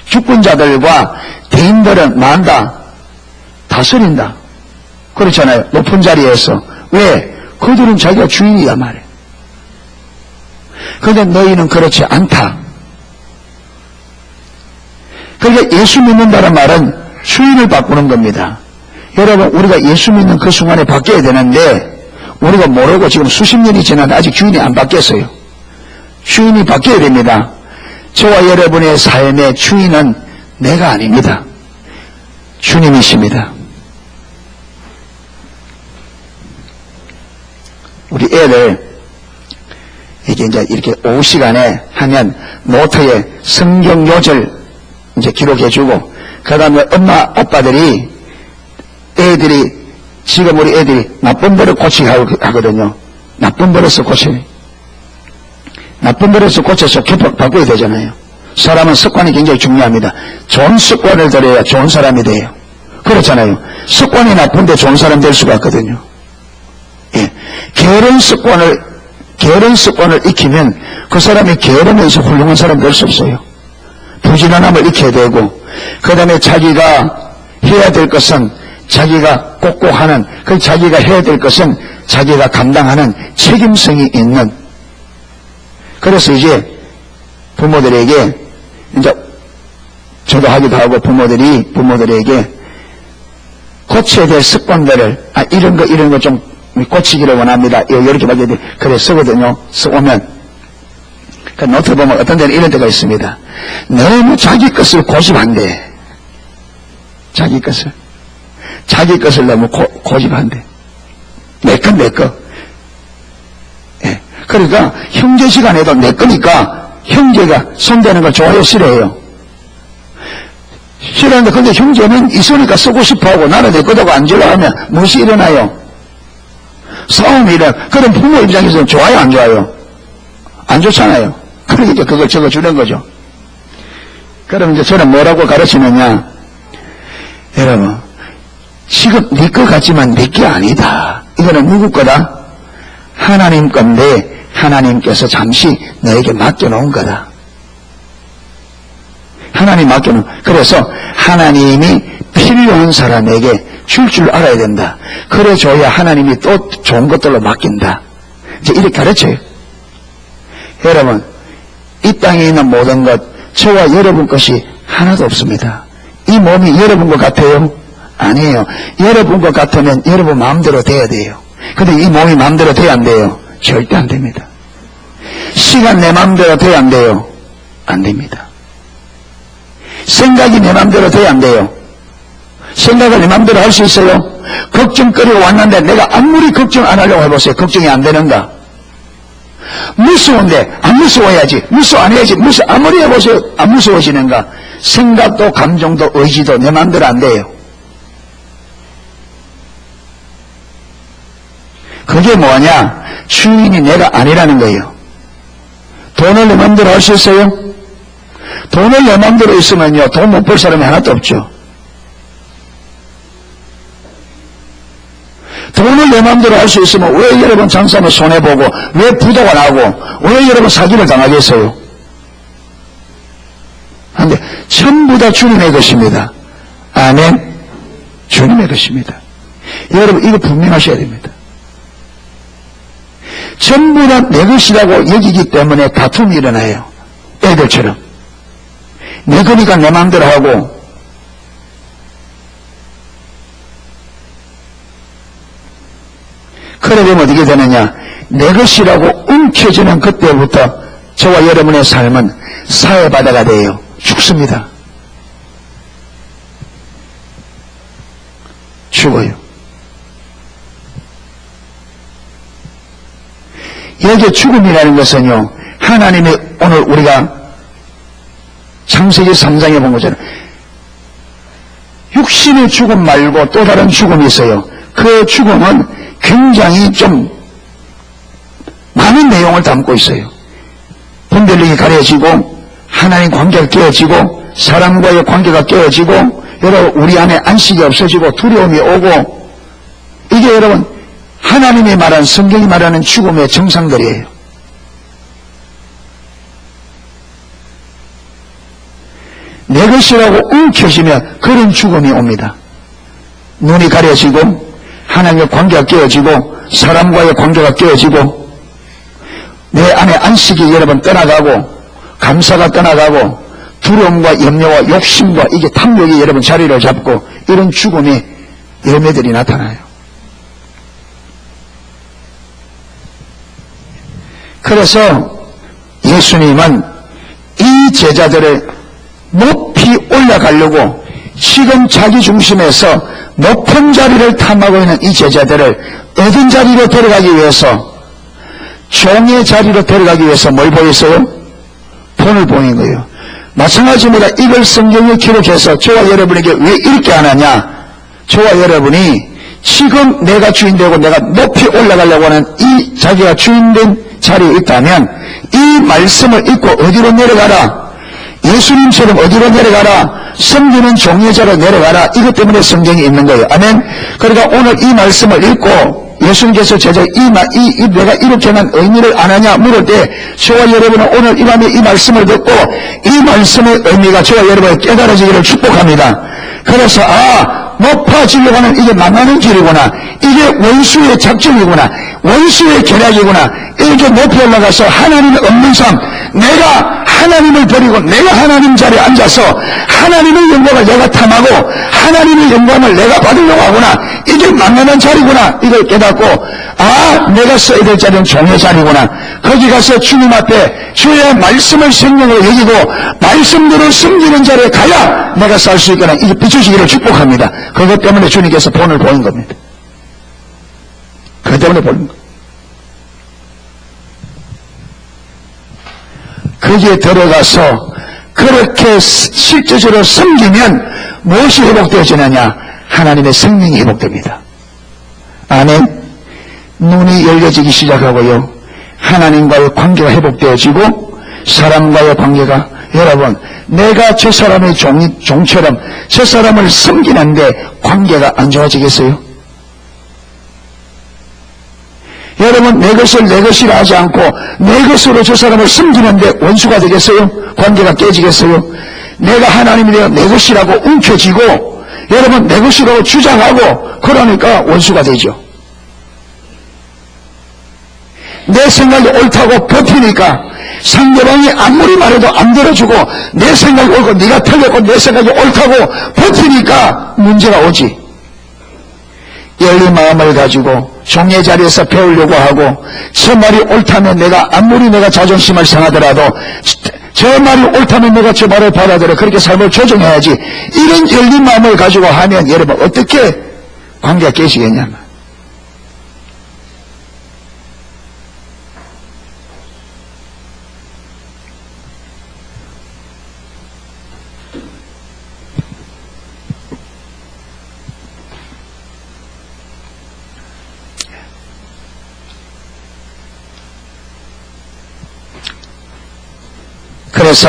주권자들과 대인들은 만다. 다스린다. 그렇잖아요. 높은 자리에서. 왜? 그들은 자기가 주인이란 말이에요. 그런데 너희는 그렇지 않다. 그러니까 예수 믿는다는 말은 주인을 바꾸는 겁니다. 여러분, 우리가 예수 믿는 그 순간에 바뀌어야 되는데 우리가 모르고 지금 수십 년이 지났는데 아직 주인이 안 바뀌었어요. 주인이 바뀌어야 됩니다. 저와 여러분의 삶의 주인은 내가 아닙니다. 주님이십니다. 우리 애들, 이게 이제 이렇게 오후 시간에 하면 노트에 성경 요절 이제 기록해주고, 그 다음에 엄마, 아빠들이, 애들이, 지금 우리 애들이 나쁜 버릇 고치기 하거든요. 나쁜 버릇을 나쁜 버릇을 고쳐서 교법 바꿔야 되잖아요. 사람은 습관이 굉장히 중요합니다. 좋은 습관을 들여야 좋은 사람이 돼요. 그렇잖아요. 습관이 나쁜데 좋은 사람 될 수가 없거든요. 예. 게으른 습관을 익히면 그 사람이 게으르면서 훌륭한 사람 될 수 없어요. 부지런함을 익혀야 되고, 그 다음에 자기가 해야 될 것은 자기가 꼭꼭 하는, 그 자기가 해야 될 것은 자기가 감당하는 책임성이 있는. 그래서 이제 부모들에게, 이제 저도 하기도 하고 부모들에게 고쳐야 될 습관들을, 이런 거 좀 고치기를 원합니다. 이렇게 받아야 돼. 그래, 쓰거든요. 써오면. 그 노트 보면 어떤 데는 이런 데가 있습니다. 너무 자기 것을 고집한대. 자기 것을 너무 고집한대. 내 거. 예. 그러니까 형제 시간에도 내 거니까 형제가 손대는 걸 좋아해요, 싫어해요? 싫어하는데, 근데 형제는 있으니까 쓰고 싶어 하고 나는 내 거다고 안 주려고 하면 무엇이 일어나요? 싸움이 일어나. 그럼 부모 입장에서는 좋아요, 안 좋아요? 안 좋잖아요. 그러니까 그걸 적어주는 거죠. 그럼 이제 저는 뭐라고 가르치느냐? 여러분, 지금 네 거 같지만 네 게 아니다. 이거는 누구 거다? 하나님 건데 하나님께서 잠시 너에게 맡겨놓은 거다. 하나님 맡겨놓은. 그래서 하나님이 필요한 사람에게 줄 알아야 된다. 그래 줘야 하나님이 또 좋은 것들로 맡긴다. 이제 이렇게 가르쳐요. 여러분, 이 땅에 있는 모든 것, 저와 여러분 것이 하나도 없습니다. 이 몸이 여러분 것 같아요? 아니에요. 여러분 것 같으면 여러분 마음대로 돼야 돼요. 근데 이 몸이 마음대로 돼야 안 돼요? 절대 안 됩니다. 시간 내 마음대로 돼야 안 돼요? 안 됩니다. 생각이 내 마음대로 돼야 안 돼요? 생각을 내 마음대로 할 수 있어요? 걱정거리가 왔는데 내가 아무리 걱정 안 하려고 해보세요. 걱정이 안 되는가? 무서운데 안 무서워야지. 무서워 안 해야지. 아무리 해보세요. 안 무서워지는가? 생각도 감정도 의지도 내 마음대로 안 돼요. 그게 뭐냐? 주인이 내가 아니라는 거예요. 돈을 내 마음대로 할 수 있어요? 돈을 내 마음대로 있으면요, 돈 못 벌 사람이 하나도 없죠. 돈을 내 마음대로 할 수 있으면 왜 여러분 장사하면 손해보고, 왜 부도가 나고, 왜 여러분 사기를 당하겠어요? 그런데 전부 다 주님의 것입니다. 아멘. 주님의 것입니다. 여러분 이거 분명하셔야 됩니다. 전부 다 내 것이라고 여기기 때문에 다툼이 일어나요. 애들처럼. 내 거니까 내 마음대로 하고, 그래 되면 어떻게 되느냐, 내 것이라고 움켜쥐는 그때부터 저와 여러분의 삶은 사회바다가 돼요. 죽습니다. 죽어요. 여기에 죽음이라는 것은요, 하나님의 오늘 우리가 창세기 3장에 본 것처럼 육신의 죽음 말고 또 다른 죽음이 있어요. 그 죽음은 굉장히 좀 많은 내용을 담고 있어요. 분별력이 가려지고, 하나님 관계가 깨어지고, 사람과의 관계가 깨어지고, 여러분 우리 안에 안식이 없어지고 두려움이 오고, 이게 여러분 하나님이 말하는, 성경이 말하는 죽음의 정상들이에요. 내 것이라고 움켜쥐면 그런 죽음이 옵니다. 눈이 가려지고, 하나님의 관계가 깨어지고, 사람과의 관계가 깨어지고, 내 안에 안식이 여러분 떠나가고, 감사가 떠나가고, 두려움과 염려와 욕심과 이게 탐욕이 여러분 자리를 잡고, 이런 죽음의 열매들이 나타나요. 그래서 예수님은 이 제자들을 높이 올라가려고 지금 자기 중심에서 높은 자리를 탐하고 있는 이 제자들을 어떤 자리로 데려가기 위해서, 종의 자리로 데려가기 위해서 뭘 보였어요? 본을 보인 거예요. 마찬가지입니다. 이걸 성경에 기록해서 저와 여러분에게 왜 이렇게 안 하냐? 저와 여러분이 지금 내가 주인되고 내가 높이 올라가려고 하는 이 자기가 주인된 자리에 있다면 이 말씀을 읽고 어디로 내려가라? 예수님처럼 어디로 내려가라? 섬기는 종의 자로 내려가라. 이것 때문에 성경이 있는 거예요. 아멘. 그러니까 오늘 이 말씀을 읽고 예수님께서 제자 내가 이렇게만 의미를 안 하냐 물을 때, 저와 여러분은 오늘 이 밤에 이 말씀을 듣고 이 말씀의 의미가 저와 여러분이 깨달아지기를 축복합니다. 그래서 높아지려고 하는 이게 망하는 길이구나, 이게 원수의 작전이구나, 원수의 계략이구나, 이렇게 높이 올라가서 하나님의 없는 삶, 내가 하나님을 버리고 내가 하나님 자리에 앉아서 하나님의 영광을 내가 탐하고 하나님의 영광을 내가 받으려고 하구나, 이게 망하는 자리구나, 이걸 깨닫고 내가 써야 될 자리는 종의 자리구나, 거기 가서 주님 앞에 주의 말씀을 생명으로 여기고 말씀대로 숨기는 자리에 가야 내가 살 수 있거나, 이게 비추시기를 축복합니다. 그것 때문에 주님께서 본을 보인 겁니다. 그것 때문에 보인 겁니다. 거기에 들어가서 그렇게 실제적으로 섬기면 무엇이 회복되어지느냐? 하나님의 생명이 회복됩니다. 아멘. 눈이 열려지기 시작하고요, 하나님과의 관계가 회복되어지고, 사람과의 관계가, 여러분 내가 저 사람의 종처럼 저 사람을 섬기는데 관계가 안 좋아지겠어요? 여러분 내 것을 내 것이라 하지 않고 내 것으로 저 사람을 섬기는데 원수가 되겠어요? 관계가 깨지겠어요? 내가 하나님이 되어 내 것이라고 움켜쥐고 여러분 내 것이라고 주장하고 그러니까 원수가 되죠. 내 생각이 옳다고 버티니까 상대방이 아무리 말해도 안 들어주고, 내 생각이 옳고 네가 틀렸고 내 생각이 옳다고 버티니까 문제가 오지. 열린 마음을 가지고 종의 자리에서 배우려고 하고, 저 말이 옳다면 아무리 내가 자존심을 상하더라도 저 말이 옳다면 내가 저 말을 받아들여 그렇게 삶을 조정해야지. 이런 열린 마음을 가지고 하면 여러분 어떻게 관계가 깨지겠냐면, 그래서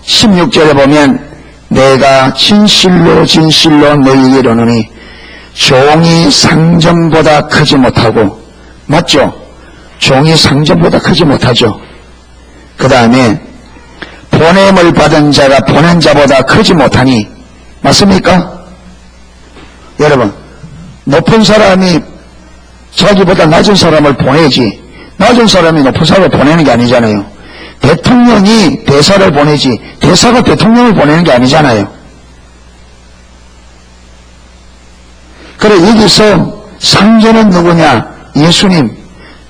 16절에 보면 내가 진실로 진실로 너희에게 이르노니 종이 상전보다 크지 못하고, 맞죠? 종이 상전보다 크지 못하죠. 그 다음에 보냄을 받은 자가 보낸 자보다 크지 못하니, 맞습니까? 여러분, 높은 사람이 자기보다 낮은 사람을 보내지 낮은 사람이 높은 사람을 보내는 게 아니잖아요. 대통령이 대사를 보내지 대사가 대통령을 보내는 게 아니잖아요. 그래, 여기서 상전은 누구냐? 예수님.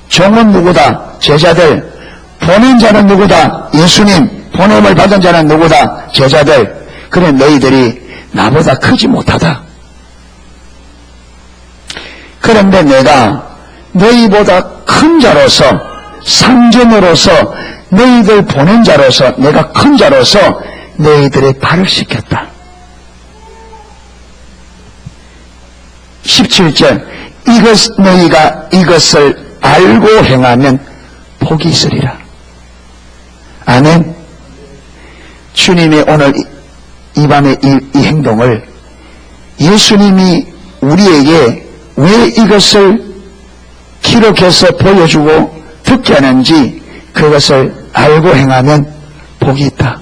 종은 누구다? 제자들. 보낸 자는 누구다? 예수님. 보냄을 받은 자는 누구다? 제자들. 그래, 너희들이 나보다 크지 못하다. 그런데 내가 너희보다 큰 자로서, 상전으로서, 너희들 보낸 자로서, 내가 큰 자로서 너희들의 발을 씻겼다. 17절, 너희가 이것을 알고 행하면 복이 있으리라. 아멘. 주님의 오늘 이 밤의 이 행동을 예수님이 우리에게 왜 이것을 기록해서 보여주고 듣게 하는지 그것을 알고 행하면 복이 있다.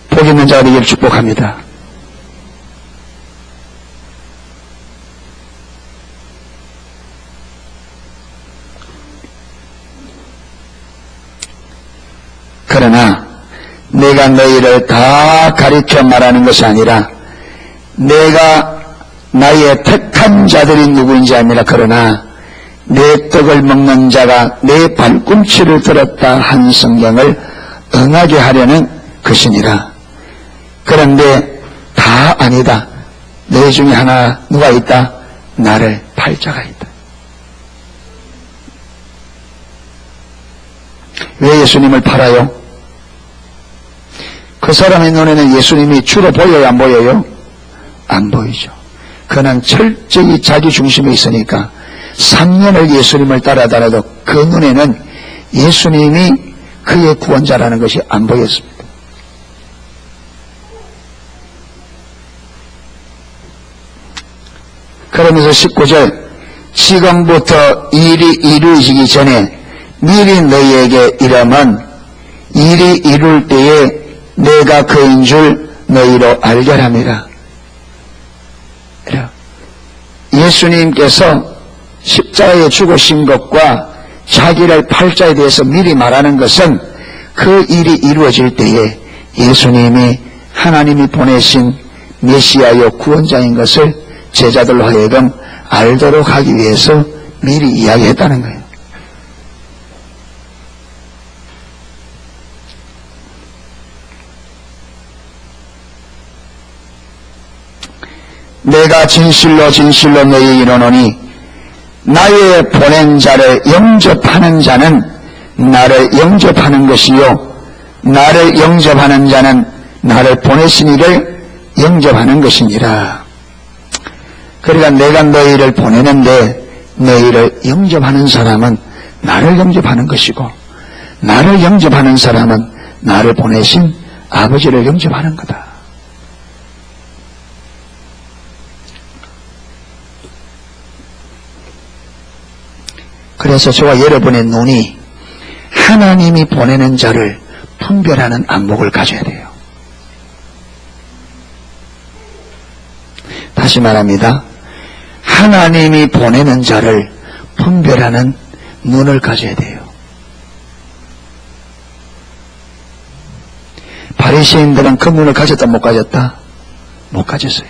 복 있는 자가 되기를 축복합니다. 그러나 내가 너희를 다 가리켜 말하는 것이 아니라 내가 나의 택한 자들이 누구인지 아니라, 그러나 내 떡을 먹는 자가 내 발꿈치를 들었다 한 성경을 응하게 하려는 것이니라. 그런데 다 아니다. 너 중에 하나 누가 있다? 나를 팔 자가 있다. 왜 예수님을 팔아요? 그 사람의 눈에는 예수님이 주로 보여요, 안 보여요? 안 보이죠. 그는 철저히 자기 중심에 있으니까 3년을 예수님을 따라다녀도 그 눈에는 예수님이 그의 구원자라는 것이 안 보였습니다. 그러면서 19절, 지금부터 일이 이루어지기 전에 미리 너희에게 이르면 일이 이룰 때에 내가 그인 줄 너희로 알게 함이라. 예수님께서 십자가에 죽으신 것과 자기를 팔자에 대해서 미리 말하는 것은 그 일이 이루어질 때에 예수님이 하나님이 보내신 메시아요 구원자인 것을 제자들로 하여금 알도록 하기 위해서 미리 이야기했다는 거예요. 내가 진실로 진실로 너희에게 이르노니 나의 보낸 자를 영접하는 자는 나를 영접하는 것이요 나를 영접하는 자는 나를 보내신 이를 영접하는 것이니라. 그러니까 내가 너희를 보내는데 너희를 영접하는 사람은 나를 영접하는 것이고 나를 영접하는 사람은 나를 보내신 아버지를 영접하는 거다. 그래서 저와 여러분의 눈이 하나님이 보내는 자를 분별하는 안목을 가져야 돼요. 다시 말합니다. 하나님이 보내는 자를 분별하는 눈을 가져야 돼요. 바리새인들은 그 눈을 가졌다 못 가졌다? 못 가졌어요.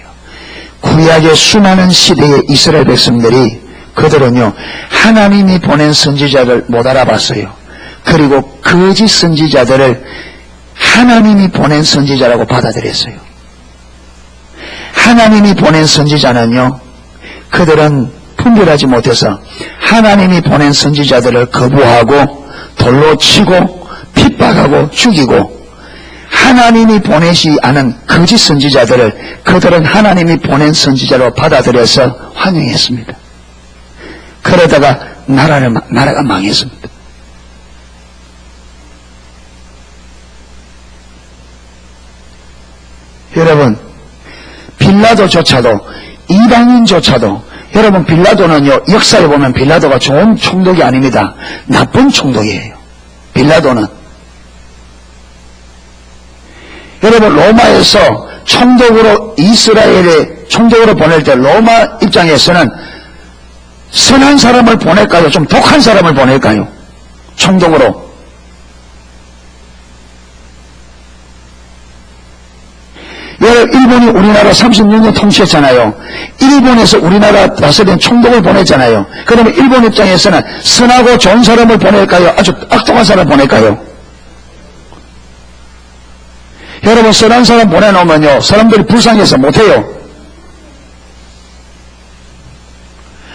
구약의 수많은 시대의 이스라엘 백성들이 그들은요 하나님이 보낸 선지자를 못 알아봤어요. 그리고 거짓 선지자들을 하나님이 보낸 선지자라고 받아들였어요. 하나님이 보낸 선지자는요 그들은 분별하지 못해서 하나님이 보낸 선지자들을 거부하고 돌로 치고 핍박하고 죽이고, 하나님이 보내지 않은 거짓 선지자들을 그들은 하나님이 보낸 선지자로 받아들여서 환영했습니다. 그러다가 나라가 망했습니다. 여러분, 빌라도조차도, 이방인조차도, 여러분, 빌라도는요, 역사에 보면 빌라도가 좋은 총독이 아닙니다. 나쁜 총독이에요. 빌라도는. 여러분, 로마에서 총독으로, 이스라엘의 총독으로 보낼 때 로마 입장에서는 선한 사람을 보낼까요? 좀 독한 사람을 보낼까요? 총독으로. 일본이 우리나라 36년 통치했잖아요. 일본에서 우리나라 다스린 총독을 보냈잖아요. 그러면 일본 입장에서는 선하고 좋은 사람을 보낼까요? 아주 악독한 사람을 보낼까요? 여러분, 선한 사람 보내놓으면요, 사람들이 불쌍해서 못해요.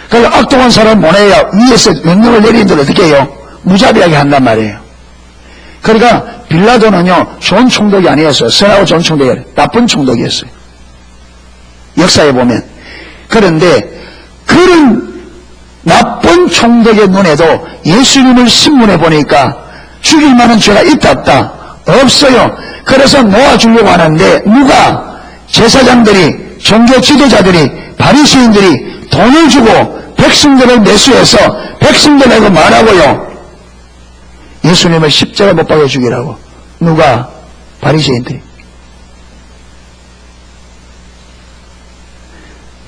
그래서 악독한 사람 보내야 위에서 명령을 내리는데 어떻게 해요? 무자비하게 한단 말이에요. 그러니까 빌라도는요, 좋은 총독이 아니었어요. 선하고 좋은 총독이 아니에요. 나쁜 총독이었어요. 역사에 보면. 그런데 그런 나쁜 총독의 눈에도 예수님을 신문해 보니까 죽일 만한 죄가 있다 없다? 없어요. 그래서 놓아주려고 하는데 누가? 제사장들이, 종교 지도자들이, 바리새인들이 돈을 주고 백성들을 매수해서 백성들에게 말하고요, 예수님을 십자가 못 박아 죽이라고. 누가? 바리새인들이.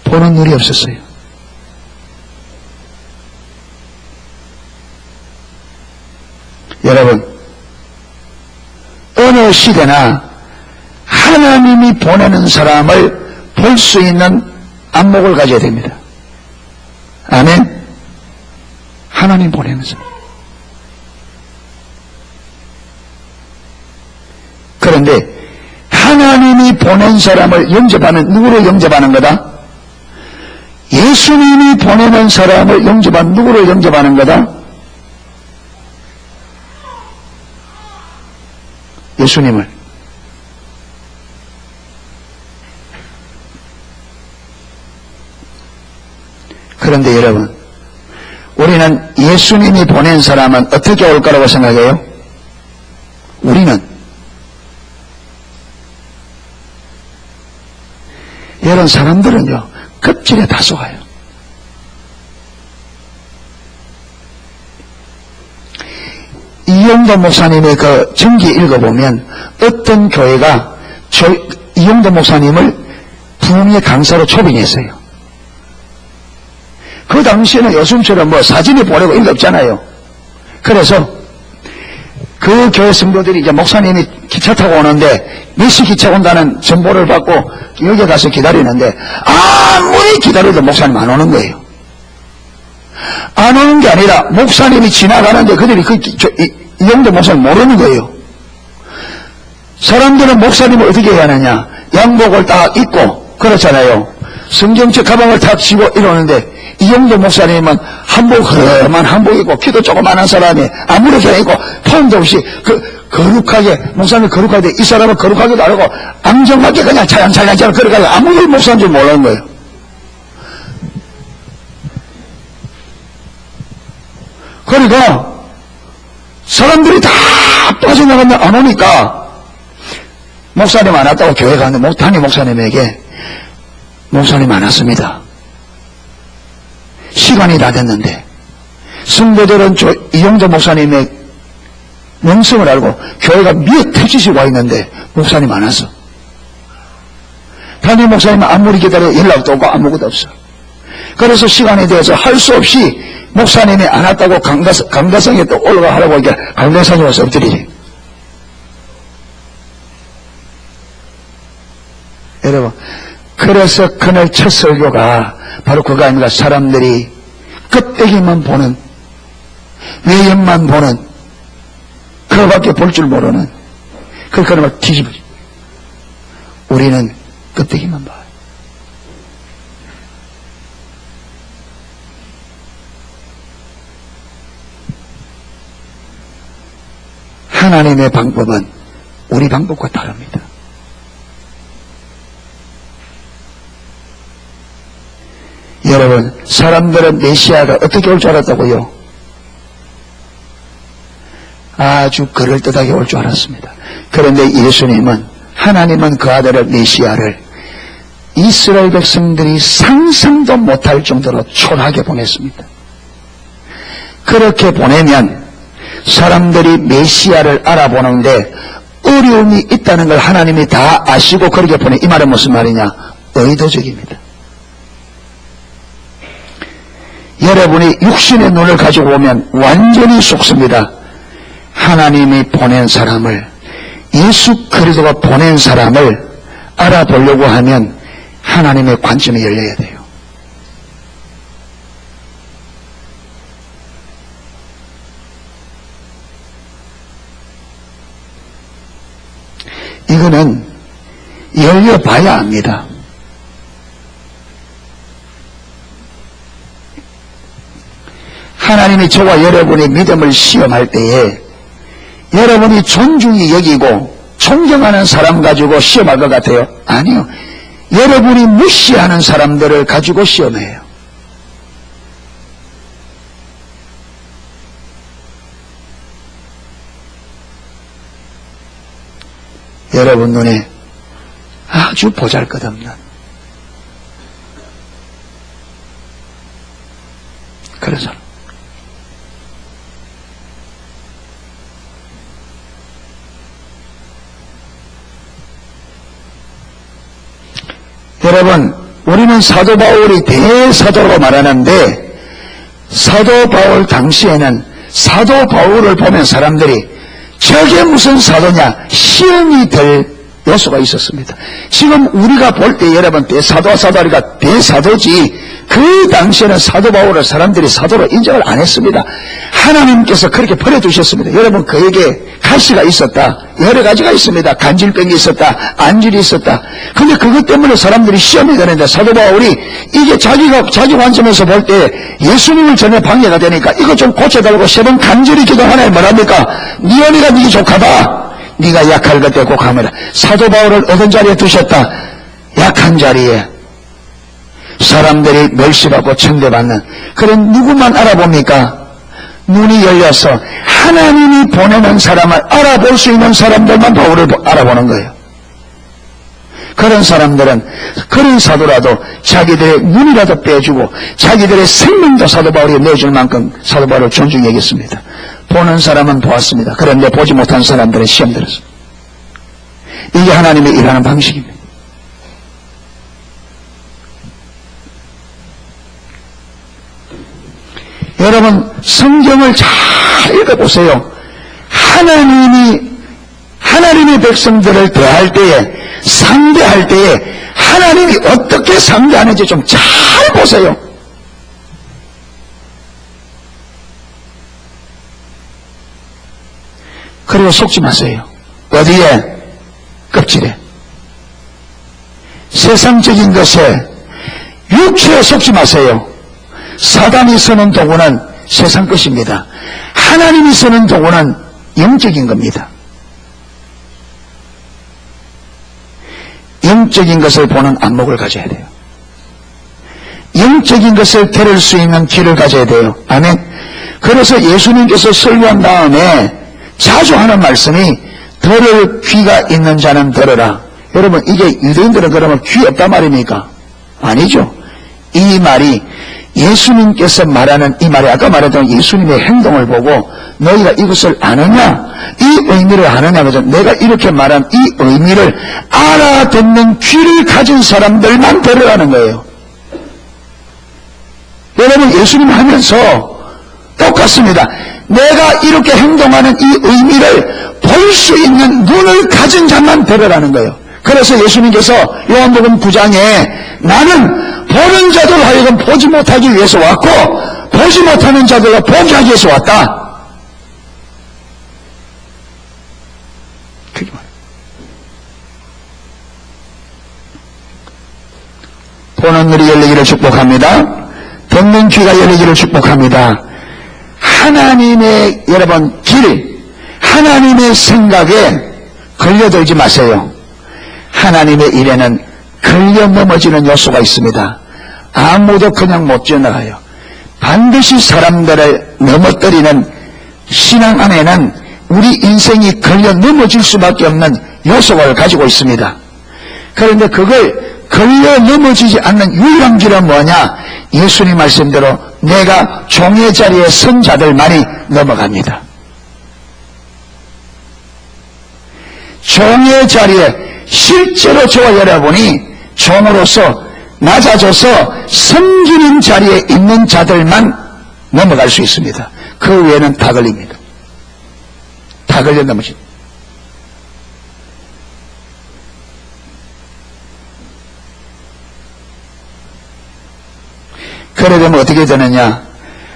보는 눈이 없었어요. 여러분, 어느 시대나 하나님이 보내는 사람을 볼 수 있는 안목을 가져야 됩니다. 아멘. 하나님 보내는 사람. 그런데 하나님이 보낸 사람을 영접하는, 누구를 영접하는 거다? 예수님이 보내는 사람을 영접하는, 누구를 영접하는 거다? 예수님을. 그런데 여러분, 우리는 예수님이 보낸 사람은 어떻게 올 거라고 생각해요? 우리는 여러분, 사람들은요, 급질에 다 속아요. 이용도 목사님의 그 전기 읽어보면 어떤 교회가 이용도 목사님을 부흥의 강사로 초빙했어요. 그 당시에는 요즘처럼 뭐 사진이 보내고 이런 게 없잖아요. 그래서 그 교회 성도들이 이제 목사님이 기차 타고 오는데 몇 시 기차 온다는 정보를 받고 여기 가서 기다리는데 아무리 기다려도 목사님 안 오는 거예요. 안 오는 게 아니라 목사님이 지나가는데 그들이 이용도 목사님 모르는 거예요. 사람들은 목사님을 어떻게 해야 하느냐? 양복을 딱 입고 그렇잖아요. 성경책 가방을 탁 쥐고 이러는데 이용도 목사님은 험한 한복 입고 키도 조그만한 사람이 아무렇게나 입고 폼도 없이 거룩하게, 목사님이 거룩하게, 이 사람은 거룩하게도 안 하고 안정하게 그냥 찰랑찰랑 걸어가요. 아무도 목사인 줄 모르는 거예요. 그러니까 사람들이 다 빠져나가면 안 오니까 목사님 안 왔다고 교회 가는데 담임 목사님에게 목사님 안 왔습니다. 시간이 다 됐는데 성도들은 이용도 목사님의 명성을 알고 교회가 미어 터지시 와 있는데 목사님 안 왔어. 담임 목사님은 아무리 기다려도 연락도 없고 아무것도 없어. 그래서 시간에 대해서 할 수 없이 목사님이 안 왔다고 강대성에 또 올라가 하라고 하니까 강대성에 와서 엎드리지. 여러분, 그래서 그날 첫 설교가 바로 그거 아닙니까? 사람들이 껍데기만 보는, 외연만 보는, 그거밖에 볼 줄 모르는, 그걸 뒤집어지. 우리는 껍데기만 봐요. 하나님의 방법은 우리 방법과 다릅니다. 여러분, 사람들은 메시아가 어떻게 올 줄 알았다고요? 아주 그럴듯하게 올 줄 알았습니다. 그런데 예수님은 하나님은 그 아들을 메시아를 이스라엘 백성들이 상상도 못할 정도로 초라하게 보냈습니다. 그렇게 보내면 사람들이 메시아를 알아보는데 어려움이 있다는 걸 하나님이 다 아시고 그렇게 보내. 이 말은 무슨 말이냐? 의도적입니다. 여러분이 육신의 눈을 가지고 보면 완전히 속습니다. 하나님이 보낸 사람을, 예수 그리스도가 보낸 사람을 알아보려고 하면 하나님의 관점이 열려야 돼요. 이거는 열려봐야 합니다. 하나님이 저와 여러분의 믿음을 시험할 때에 여러분이 존중히 여기고 존경하는 사람 가지고 시험할 것 같아요? 아니요. 여러분이 무시하는 사람들을 가지고 시험해요. 여러분 눈에 아주 보잘것없는 그런 사람. 여러분, 우리는 사도 바울이 대사도로 말하는데 사도 바울 당시에는 사도 바울을 보면 사람들이 저게 무슨 사도냐 시험이 될 요소가 있었습니다. 지금 우리가 볼 때 여러분 대사도와 사도하니까 대사도지 그 당시에는 사도 바울을 사람들이 사도로 인정을 안 했습니다. 하나님께서 그렇게 버려두셨습니다. 여러분 그에게 가시가 있었다. 여러 가지가 있습니다. 간질병이 있었다. 안질이 있었다. 근데 그것 때문에 사람들이 시험이 되는데 사도 바울이 이게 자기 관점에서 볼 때 예수님을 전에 방해가 되니까 이거 좀 고쳐달라고 3번 간절히 기도하나요? 뭐랍니까? 네 언니가 네 조카다. 네가 약할 그때 꼭 하면 사도 바울을 어떤 자리에 두셨다? 약한 자리에. 사람들이 멸시받고 천대받는 그런 누구만 알아봅니까? 눈이 열려서 하나님이 보내는 사람을 알아볼 수 있는 사람들만 바울을 알아보는 거예요. 그런 사람들은 그런 사도라도 자기들의 눈이라도 빼주고 자기들의 생명도 사도 바울이 내줄 만큼 사도 바울을 존중히 여겼습니다. 보는 사람은 보았습니다. 그런데 보지 못한 사람들은 시험 들었습니다. 이게 하나님의 일하는 방식입니다. 여러분 성경을 잘 읽어보세요. 하나님의 백성들을 대할 때에 상대할 때에 하나님이 어떻게 상대하는지 좀 잘 보세요. 그리고 속지 마세요. 어디에? 껍질에. 세상적인 것에 육체에 속지 마세요. 사단이 쓰는 도구는 세상 것입니다. 하나님이 쓰는 도구는 영적인 겁니다. 영적인 것을 보는 안목을 가져야 돼요. 영적인 것을 들을 수 있는 귀를 가져야 돼요. 아멘. 그래서 예수님께서 설교한 다음에 자주 하는 말씀이 들을 귀가 있는 자는 들으라. 여러분 이게 유대인들은 그러면 귀 없단 말입니까? 아니죠. 이 말이 예수님께서 말하는 이 말이 아까 말했던 예수님의 행동을 보고 너희가 이것을 아느냐? 이 의미를 아느냐? 그래서 내가 이렇게 말한 이 의미를 알아듣는 귀를 가진 사람들만 들으라는 거예요. 여러분 예수님 하면서 똑같습니다. 내가 이렇게 행동하는 이 의미를 볼 수 있는 눈을 가진 자만 들으라는 거예요. 그래서 예수님께서 요한복음 9장에 나는 보는 자들 하여금 보지 못하기 위해서 왔고 보지 못하는 자들과 보게 하기 위해서 왔다. 그게 말이에요. 보는 눈이 열리기를 축복합니다. 듣는 귀가 열리기를 축복합니다. 하나님의 여러분 길, 하나님의 생각에 걸려들지 마세요. 하나님의 일에는 걸려 넘어지는 요소가 있습니다. 아무도 그냥 못 지나가요. 반드시 사람들을 넘어뜨리는 신앙 안에는 우리 인생이 걸려 넘어질 수밖에 없는 요소를 가지고 있습니다. 그런데 그걸 걸려 넘어지지 않는 유일한 길은 뭐냐? 예수님 말씀대로 내가 종의 자리에 선 자들만이 넘어갑니다. 종의 자리에 실제로 저와 여러분이 종으로서 낮아져서 섬기는 자리에 있는 자들만 넘어갈 수 있습니다. 그 외에는 다 걸립니다. 다 걸려 넘어집니다. 그래 되면 어떻게 되느냐?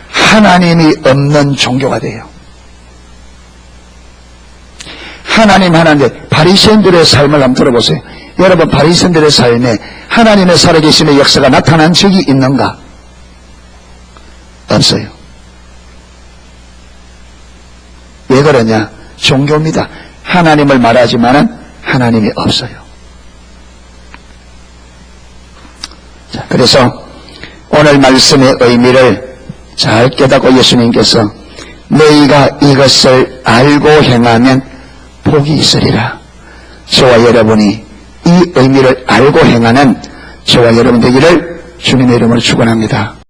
하나님이 없는 종교가 돼요. 하나님 하나인데 바리새인들의 삶을 한번 들어보세요. 여러분, 바리새인들의 삶에 하나님의 살아계심의 역사가 나타난 적이 있는가? 없어요. 왜 그러냐? 종교입니다. 하나님을 말하지만은 하나님이 없어요. 자, 그래서 오늘 말씀의 의미를 잘 깨닫고 예수님께서 너희가 이것을 알고 행하면 복이 있으리라. 저와 여러분이 이 의미를 알고 행하는 저와 여러분 되기를 주님의 이름으로 축원합니다.